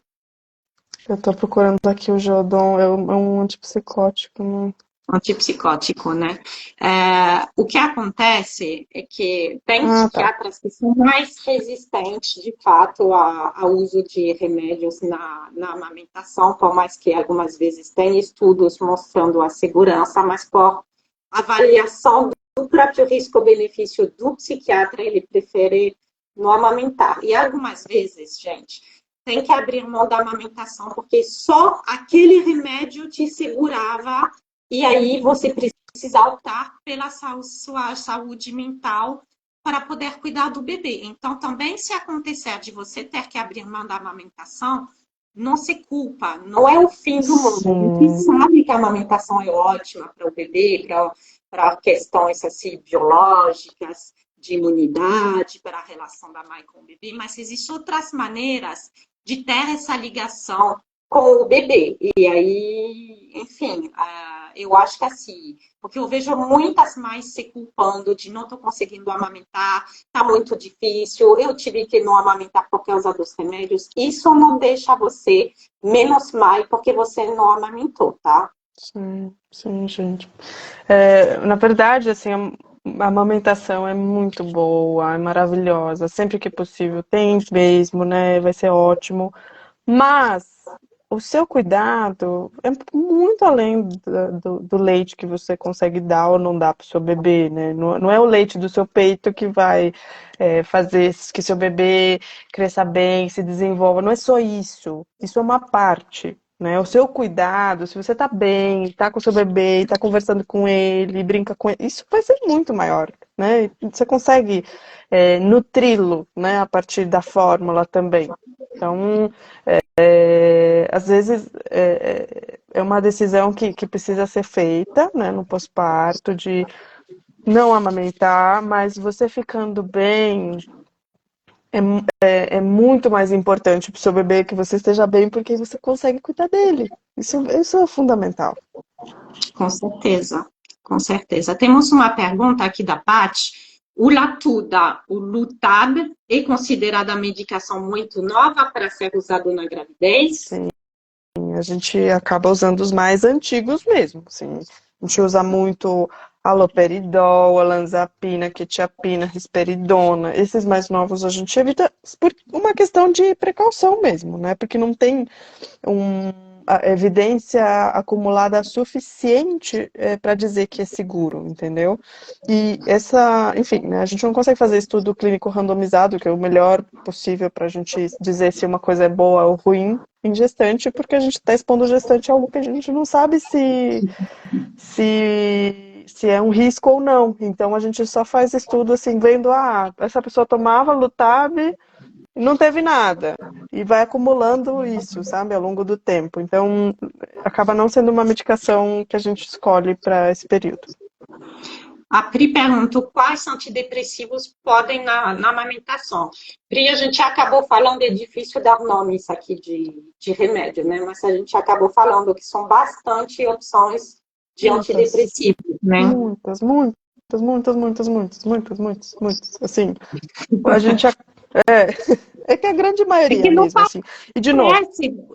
Eu estou procurando aqui o Geodon, é um antipsicótico, né? Antipsicótico, né? O que acontece é que tem psiquiatras que são mais resistentes, de fato, ao uso de remédios na amamentação, por mais que algumas vezes tem estudos mostrando a segurança, mas por avaliação do próprio risco-benefício do psiquiatra, ele prefere não amamentar. E algumas vezes, gente, tem que abrir mão da amamentação, porque só aquele remédio te segurava. E aí você precisa optar pela sua saúde mental para poder cuidar do bebê. Então, também, se acontecer de você ter que abrir mão da amamentação, não se culpa, não é o fim do mundo. A gente sabe que a amamentação é ótima para o bebê, para questões assim, biológicas, de imunidade, para a relação da mãe com o bebê, mas existem outras maneiras de ter essa ligação com o bebê. E aí, enfim, eu acho que assim, porque eu vejo muitas mães se culpando de não estou conseguindo amamentar, está muito difícil, eu tive que não amamentar por causa dos remédios. Isso não deixa você menos mãe porque você não amamentou, tá? Sim, gente. Na verdade, assim, a amamentação é muito boa, é maravilhosa, sempre que possível, tem mesmo, né? Vai ser ótimo. Mas o seu cuidado é muito além do leite que você consegue dar ou não dar para o seu bebê, né? Não é o leite do seu peito que vai fazer que seu bebê cresça bem, se desenvolva. Não é só isso. Isso é uma parte. Né, o seu cuidado, se você tá bem, tá com o seu bebê, tá conversando com ele, brinca com ele, isso vai ser muito maior, né? Você consegue nutri-lo, né, a partir da fórmula também. Então, às vezes é uma decisão que precisa ser feita, né, no pós-parto, de não amamentar, mas você ficando bem é muito mais importante para o seu bebê que você esteja bem, porque você consegue cuidar dele. Isso é fundamental. Com certeza, com certeza. Temos uma pergunta aqui da Paty. O Latuda, o Lutab, é considerada medicação muito nova para ser usado na gravidez? Sim, a gente acaba usando os mais antigos mesmo. Assim. A gente usa muito haloperidol, olanzapina, quetiapina, risperidona. Esses mais novos a gente evita por uma questão de precaução mesmo, né? Porque não tem a evidência acumulada suficiente para dizer que é seguro, entendeu? E enfim, né, a gente não consegue fazer estudo clínico randomizado, que é o melhor possível para a gente dizer se uma coisa é boa ou ruim em gestante, porque a gente está expondo o gestante a algo que a gente não sabe se é um risco ou não. Então a gente só faz estudo assim, vendo, essa pessoa tomava Lutab e não teve nada. E vai acumulando isso, sabe, ao longo do tempo. Então, acaba não sendo uma medicação que a gente escolhe para esse período. A Pri pergunta quais antidepressivos podem na amamentação. Pri, a gente acabou falando, é difícil dar nome isso aqui de remédio, né? Mas a gente acabou falando que são bastante opções de antidepressivos, né? Muitas, muitas, muitas, muitas, muitas, muitas, muitas, muitas. Assim, a gente é que a grande maioria mesmo, assim. E de novo,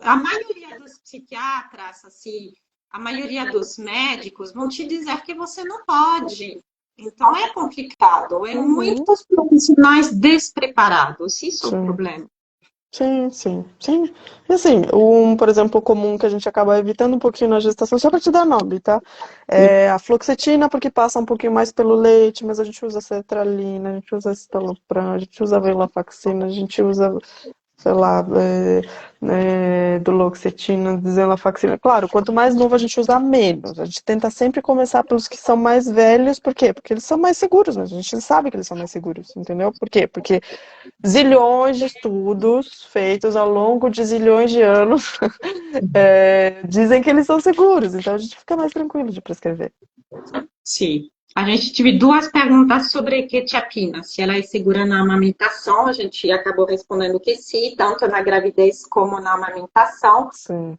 a maioria dos psiquiatras, assim, a maioria dos médicos vão te dizer que você não pode. Então é complicado, muitos profissionais despreparados, isso é o problema. Sim, sim, sim. E assim, por exemplo, comum que a gente acaba evitando um pouquinho na gestação, só para te dar nome, tá? É a fluoxetina, porque passa um pouquinho mais pelo leite, mas a gente usa sertralina, a gente usa citalopram, a gente usa venlafaxina, a gente usa, sei lá, duloxetina, desenlafaxina. Claro, quanto mais novo a gente usar, menos. A gente tenta sempre começar pelos que são mais velhos, por quê? Porque eles são mais seguros, né? A gente sabe que eles são mais seguros, entendeu? Por quê? Porque zilhões de estudos feitos ao longo de zilhões de anos dizem que eles são seguros, então a gente fica mais tranquilo de prescrever. Sim. A gente teve duas perguntas sobre quetiapina, se ela é segura na amamentação, a gente acabou respondendo que sim, tanto na gravidez como na amamentação. Sim.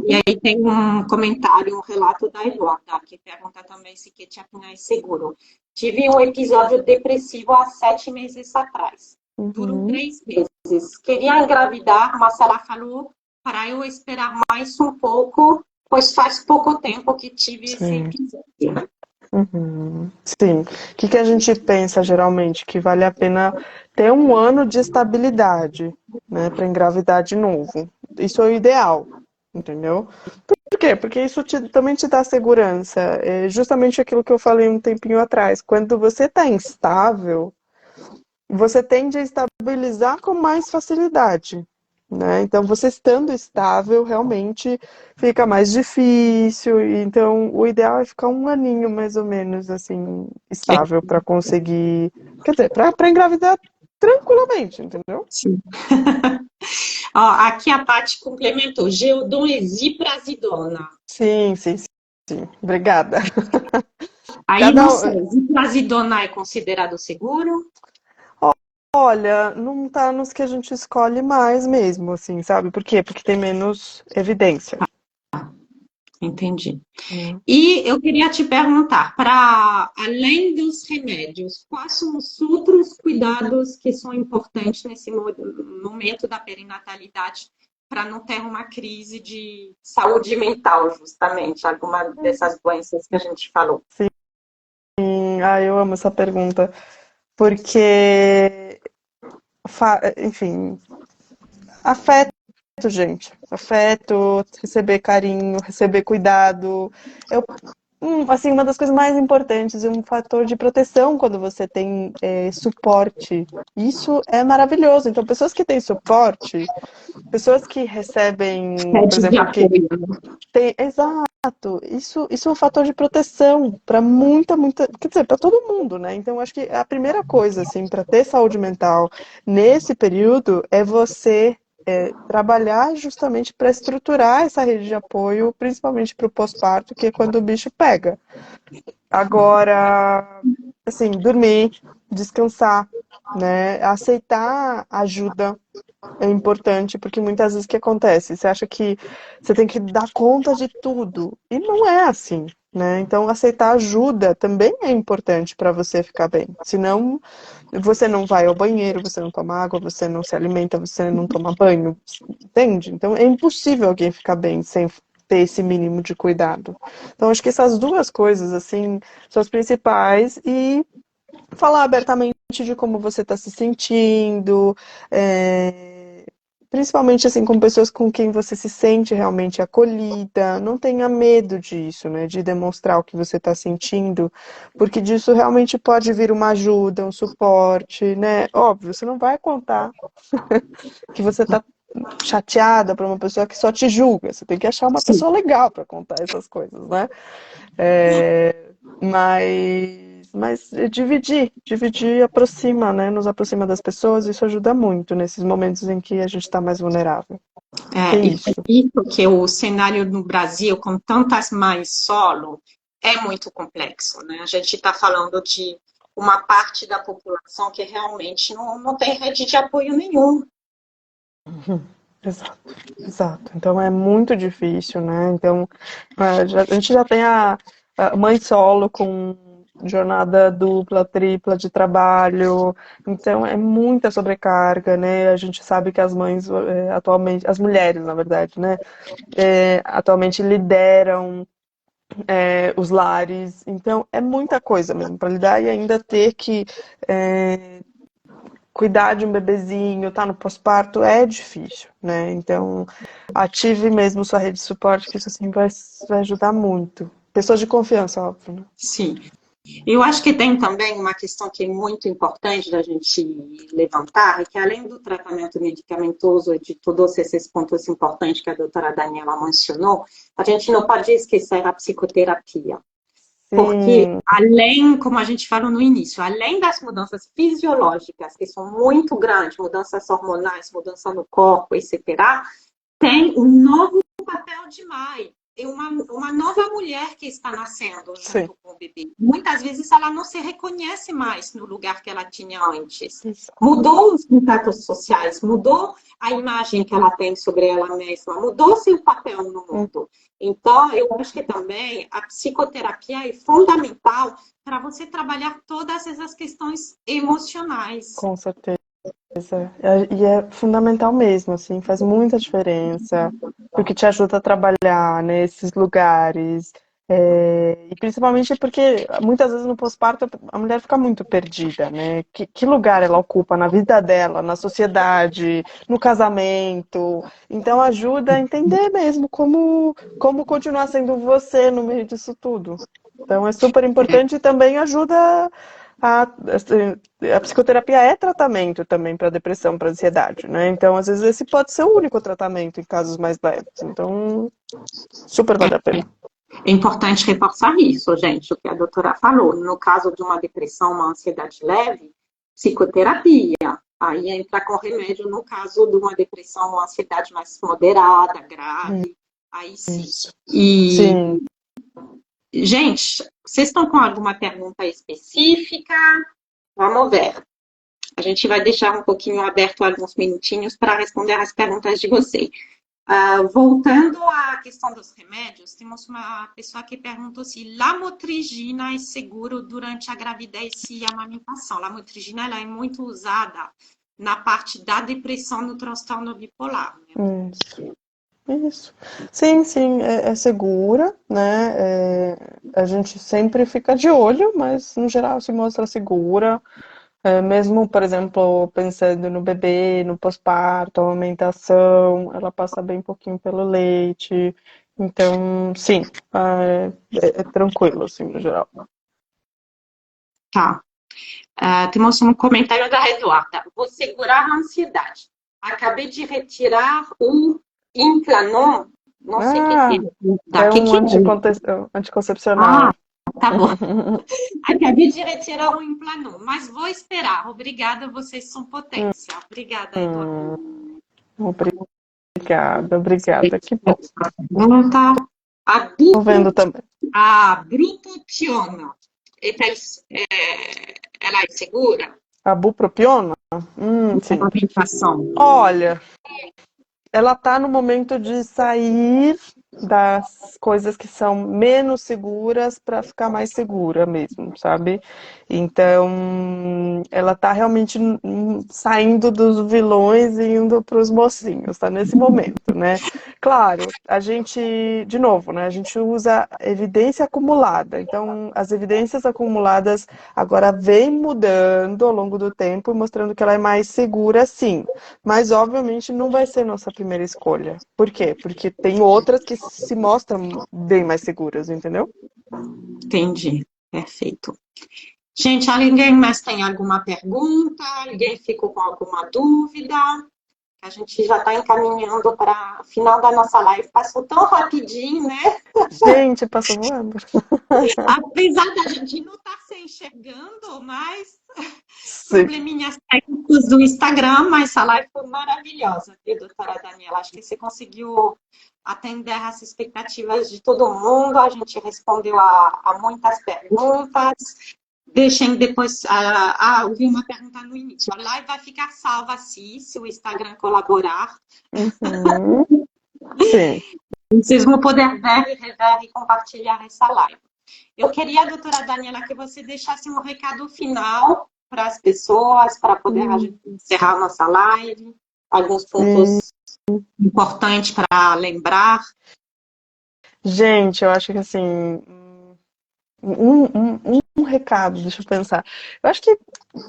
E aí tem um comentário, um relato da Eduarda, que pergunta também se quetiapina é seguro. Tive um episódio depressivo há 7 meses atrás. Durou 3 meses. Queria engravidar, mas ela falou para eu esperar mais um pouco, pois faz pouco tempo que tive esse episódio. Sim. O que a gente pensa geralmente? Que vale a pena ter um ano de estabilidade, né, para engravidar de novo. Isso é o ideal, entendeu? Por quê? Porque isso também te dá segurança. É justamente aquilo que eu falei um tempinho atrás. Quando você está instável, você tende a estabilizar com mais facilidade. Né? Então, você estando estável, realmente fica mais difícil. Então, o ideal é ficar um aninho, mais ou menos, assim, estável para conseguir. Quer dizer, para engravidar tranquilamente, entendeu? Sim. Ó, aqui a Paty complementou. Geodon e ziprasidona. Sim, sim, sim. Obrigada. Aí, não sei, ziprasidona é considerado seguro? Olha, não tá nos que a gente escolhe mais mesmo, assim, sabe? Por quê? Porque tem menos evidência. Entendi. E eu queria te perguntar, para além dos remédios, quais são os outros cuidados que são importantes nesse momento da perinatalidade para não ter uma crise de saúde mental, justamente, alguma dessas doenças que a gente falou? Sim, eu amo essa pergunta, porque, enfim, afeta gente. Afeto, receber carinho, receber cuidado. Eu, assim, uma das coisas mais importantes, um fator de proteção quando você tem suporte. Isso é maravilhoso. Então, pessoas que têm suporte, pessoas que recebem, por Rede de exemplo, que apoio. tem, exato, isso é um fator de proteção para muita, quer dizer, para todo mundo, né? Então, acho que a primeira coisa, assim, para ter saúde mental nesse período é você trabalhar justamente para estruturar essa rede de apoio, principalmente para o pós-parto, que é quando o bicho pega. Agora, assim, dormir, descansar, né? Aceitar ajuda é importante, porque muitas vezes o que acontece? Você acha que você tem que dar conta de tudo, e não é assim, né? Então, aceitar ajuda também é importante para você ficar bem. Senão, você não vai ao banheiro, você não toma água, você não se alimenta, você não toma banho, entende? Então, é impossível alguém ficar bem sem ter esse mínimo de cuidado. Então, acho que essas duas coisas, assim, são as principais, e falar abertamente de como você está se sentindo, principalmente assim com pessoas com quem você se sente realmente acolhida. Não tenha medo disso, né? De demonstrar o que você está sentindo, porque disso realmente pode vir uma ajuda, um suporte, né? Óbvio, você não vai contar que você está chateada para uma pessoa que só te julga. Você tem que achar uma Sim. pessoa legal para contar essas coisas, né? É, mas dividir aproxima, né? Nos aproxima das pessoas, isso ajuda muito nesses momentos em que a gente está mais vulnerável. É E por isso. isso que o cenário no Brasil, com tantas mães solo, é muito complexo, né? A gente está falando de uma parte da população que realmente não tem rede de apoio nenhum. Exato, exato. Então é muito difícil, né? Então a gente já tem a mãe solo com jornada dupla, tripla de trabalho, então é muita sobrecarga, né? A gente sabe que as mães atualmente, as mulheres, na verdade, né? Atualmente lideram os lares, então é muita coisa mesmo para lidar e ainda ter que cuidar de um bebezinho, tá no pós-parto é difícil, né? Então, ative mesmo sua rede de suporte, que isso assim vai ajudar muito. Pessoas de confiança, óbvio, né? Sim. Eu acho que tem também uma questão que é muito importante da gente levantar, é que além do tratamento medicamentoso e de todos esses pontos importantes que a doutora Daniela mencionou, a gente não pode esquecer a psicoterapia. Porque, Sim, além, como a gente falou no início, além das mudanças fisiológicas, que são muito grandes, mudanças hormonais, mudança no corpo, etc., tem um novo papel de mãe. É uma nova mulher que está nascendo sim. junto com o bebê. Muitas vezes ela não se reconhece mais no lugar que ela tinha antes. Isso. Mudou os contatos sociais, mudou a imagem que ela tem sobre ela mesma, mudou seu papel no mundo. Então, eu acho que também a psicoterapia é fundamental para você trabalhar todas essas questões emocionais. Com certeza. E é fundamental mesmo, assim, faz muita diferença, porque te ajuda a trabalhar nesses lugares. E principalmente porque muitas vezes no pós-parto a mulher fica muito perdida, né? Que lugar ela ocupa na vida dela, na sociedade, no casamento. Então ajuda a entender mesmo como continuar sendo você no meio disso tudo. Então é super importante e também ajuda a psicoterapia é tratamento também para depressão, para ansiedade, né? Então, às vezes, esse pode ser o único tratamento em casos mais leves. Então, super vale a pena. É importante reforçar isso, gente, o que a doutora falou. No caso de uma depressão, uma ansiedade leve, psicoterapia. Aí entra com remédio no caso de uma depressão, uma ansiedade mais moderada, grave. Aí sim. E, Sim. gente, vocês estão com alguma pergunta específica? Vamos ver. A gente vai deixar um pouquinho aberto alguns minutinhos para responder as perguntas de vocês. Voltando à questão dos remédios, temos uma pessoa que perguntou se lamotrigina é seguro durante a gravidez e a amamentação. Lamotrigina ela é muito usada na parte da depressão no transtorno bipolar. Né? Isso. Sim, sim, é segura, né? A gente sempre fica de olho, mas no geral se mostra segura. Mesmo, por exemplo, pensando no bebê, no pós-parto, amamentação, ela passa bem pouquinho pelo leite. Então, sim, é tranquilo, assim, no geral. Tá. Temos um comentário da Eduarda. Vou segurar a ansiedade. Acabei de retirar o Implanon. Não sei o que que Ah, é. é Que um que é? Ah, anticoncepcional. tá bom. Acabei de retirar o Implanon, mas vou esperar. Obrigada, vocês são potência. Obrigada, Eduarda. Hum, obrigada, obrigada. Que bom. Pergunta. A, Tô vendo também. a Brutotiona, ela é segura? A bupropiona? Sim. Alimentação. Olha, ela está no momento de sair das coisas que são menos seguras para ficar mais segura mesmo, sabe? Então, ela está realmente saindo dos vilões e indo para os mocinhos, está nesse momento, né? Claro, a gente, de novo, né? A gente usa evidência acumulada. Então, as evidências acumuladas agora vêm mudando ao longo do tempo, mostrando que ela é mais segura, sim. Mas, obviamente, não vai ser nossa primeira escolha. Por quê? Porque tem outras que se mostram bem mais seguras, entendeu? Entendi. Perfeito. Gente, alguém mais tem alguma pergunta? Alguém ficou com alguma dúvida? A gente já está encaminhando para o final da nossa live. Passou tão rapidinho, né? Gente, passou voando. Apesar da gente não estar se enxergando, mas Sim. probleminhas técnicos do Instagram, mas a live foi maravilhosa, viu, doutora Daniela? Acho que você conseguiu atender as expectativas de todo mundo, a gente respondeu a muitas perguntas. Deixem depois. Ouvi uma pergunta no início. A live vai ficar salva se o Instagram colaborar. Uhum. Sim. Vocês vão poder ver e rever e compartilhar essa live. Eu queria, doutora Daniela, que você deixasse um recado final para as pessoas, para poder a gente encerrar a nossa live, alguns Sim. pontos importantes para lembrar. Gente, eu acho que assim, um recado, deixa eu pensar. Eu acho que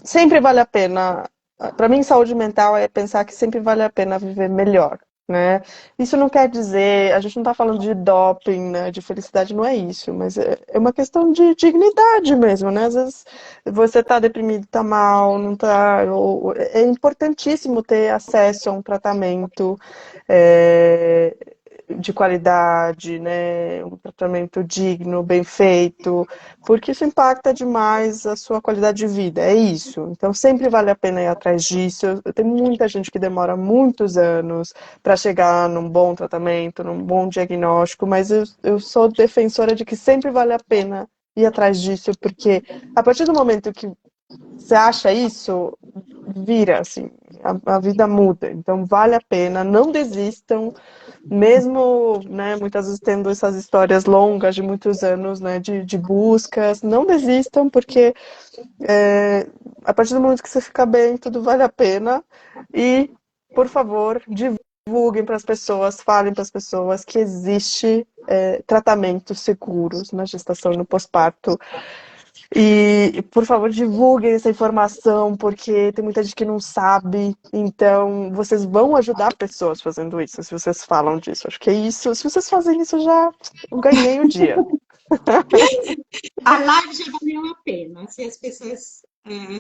sempre vale a pena. Para mim, saúde mental é pensar que sempre vale a pena viver melhor, né? Isso não quer dizer, a gente não está falando de doping, né? De felicidade, não é isso, mas é uma questão de dignidade mesmo, né? Às vezes você está deprimido, está mal, não tá. É importantíssimo ter acesso a um tratamento. é, de qualidade, né? Um tratamento digno, bem feito, porque isso impacta demais a sua qualidade de vida, é isso. Então sempre vale a pena ir atrás disso. Tem muita gente que demora muitos anos para chegar num bom tratamento, num bom diagnóstico, mas eu sou defensora de que sempre vale a pena ir atrás disso, porque a partir do momento que você acha isso, vira, assim, a vida muda. Então vale a pena, não desistam, mesmo, né, muitas vezes tendo essas histórias longas de muitos anos, né, de buscas, não desistam, porque a partir do momento que você fica bem, tudo vale a pena. E, por favor, divulguem para as pessoas, falem para as pessoas que existe tratamentos seguros na gestação e no pós-parto. E, por favor, divulguem essa informação, porque tem muita gente que não sabe. Então, vocês vão ajudar pessoas fazendo isso, se vocês falam disso. Acho que é isso. Se vocês fazem isso, já ganhei o dia. A live já valeu a pena, se as pessoas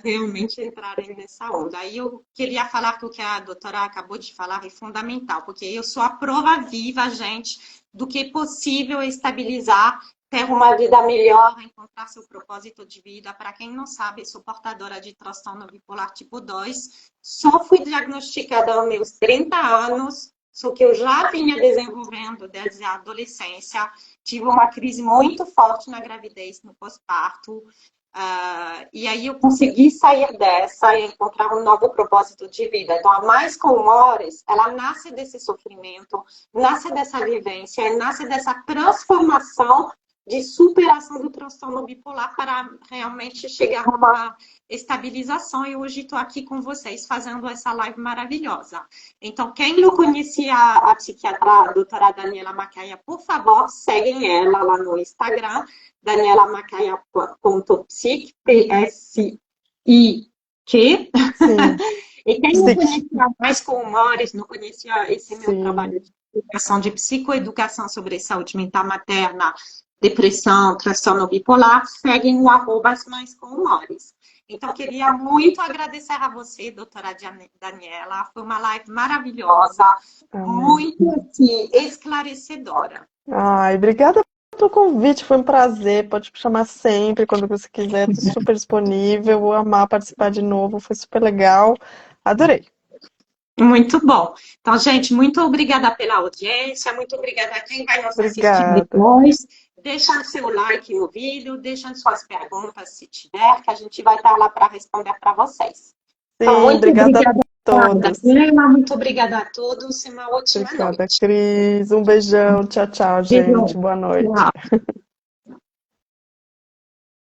realmente entrarem nessa onda. Aí eu queria falar que o que a doutora acabou de falar é fundamental, porque eu sou a prova viva, gente, do que é possível estabilizar, ter uma vida melhor, encontrar seu propósito de vida. Para quem não sabe, sou portadora de transtorno bipolar tipo 2, só fui diagnosticada aos meus 30 anos, só que eu já vinha desenvolvendo desde a adolescência. Tive uma crise muito forte na gravidez, no pós-parto, e aí eu consegui sair dessa e encontrar um novo propósito de vida. Então, a Mais com Humores, ela nasce desse sofrimento, nasce dessa vivência, nasce dessa transformação de superação do transtorno bipolar para realmente chegar a uma estabilização. E hoje estou aqui com vocês fazendo essa live maravilhosa. Então, quem não conhecia a psiquiatra a doutora Daniela Macaia, por favor, seguem ela lá no Instagram, danielamacaia.psic, Que Sim, e quem não psique. conhecia mais com humores, não conhecia esse meu Sim. trabalho de educação, de psicoeducação sobre saúde mental materna, depressão, transtorno bipolar, seguem o arroba As Mães com Humores. Então, queria muito agradecer a você, doutora Daniela. Foi uma live maravilhosa, Ai, muito assim, esclarecedora. ai, obrigada pelo convite, foi um prazer. Pode me chamar sempre, quando você quiser. Estou super disponível. Vou amar participar de novo. Foi super legal. Adorei. Muito bom. Então, gente, muito obrigada pela audiência, muito obrigada a quem vai nos assistir Obrigada. depois. Deixa seu like no vídeo, deixa suas perguntas se tiver, que a gente vai estar lá para responder para vocês. Então, Sim, muito obrigada a obrigada, todos. Daniela, muito obrigada a todos e uma ótima Obrigada, noite. Cris. Um beijão. Tchau, tchau, gente. Beijo. Boa noite. Tchau.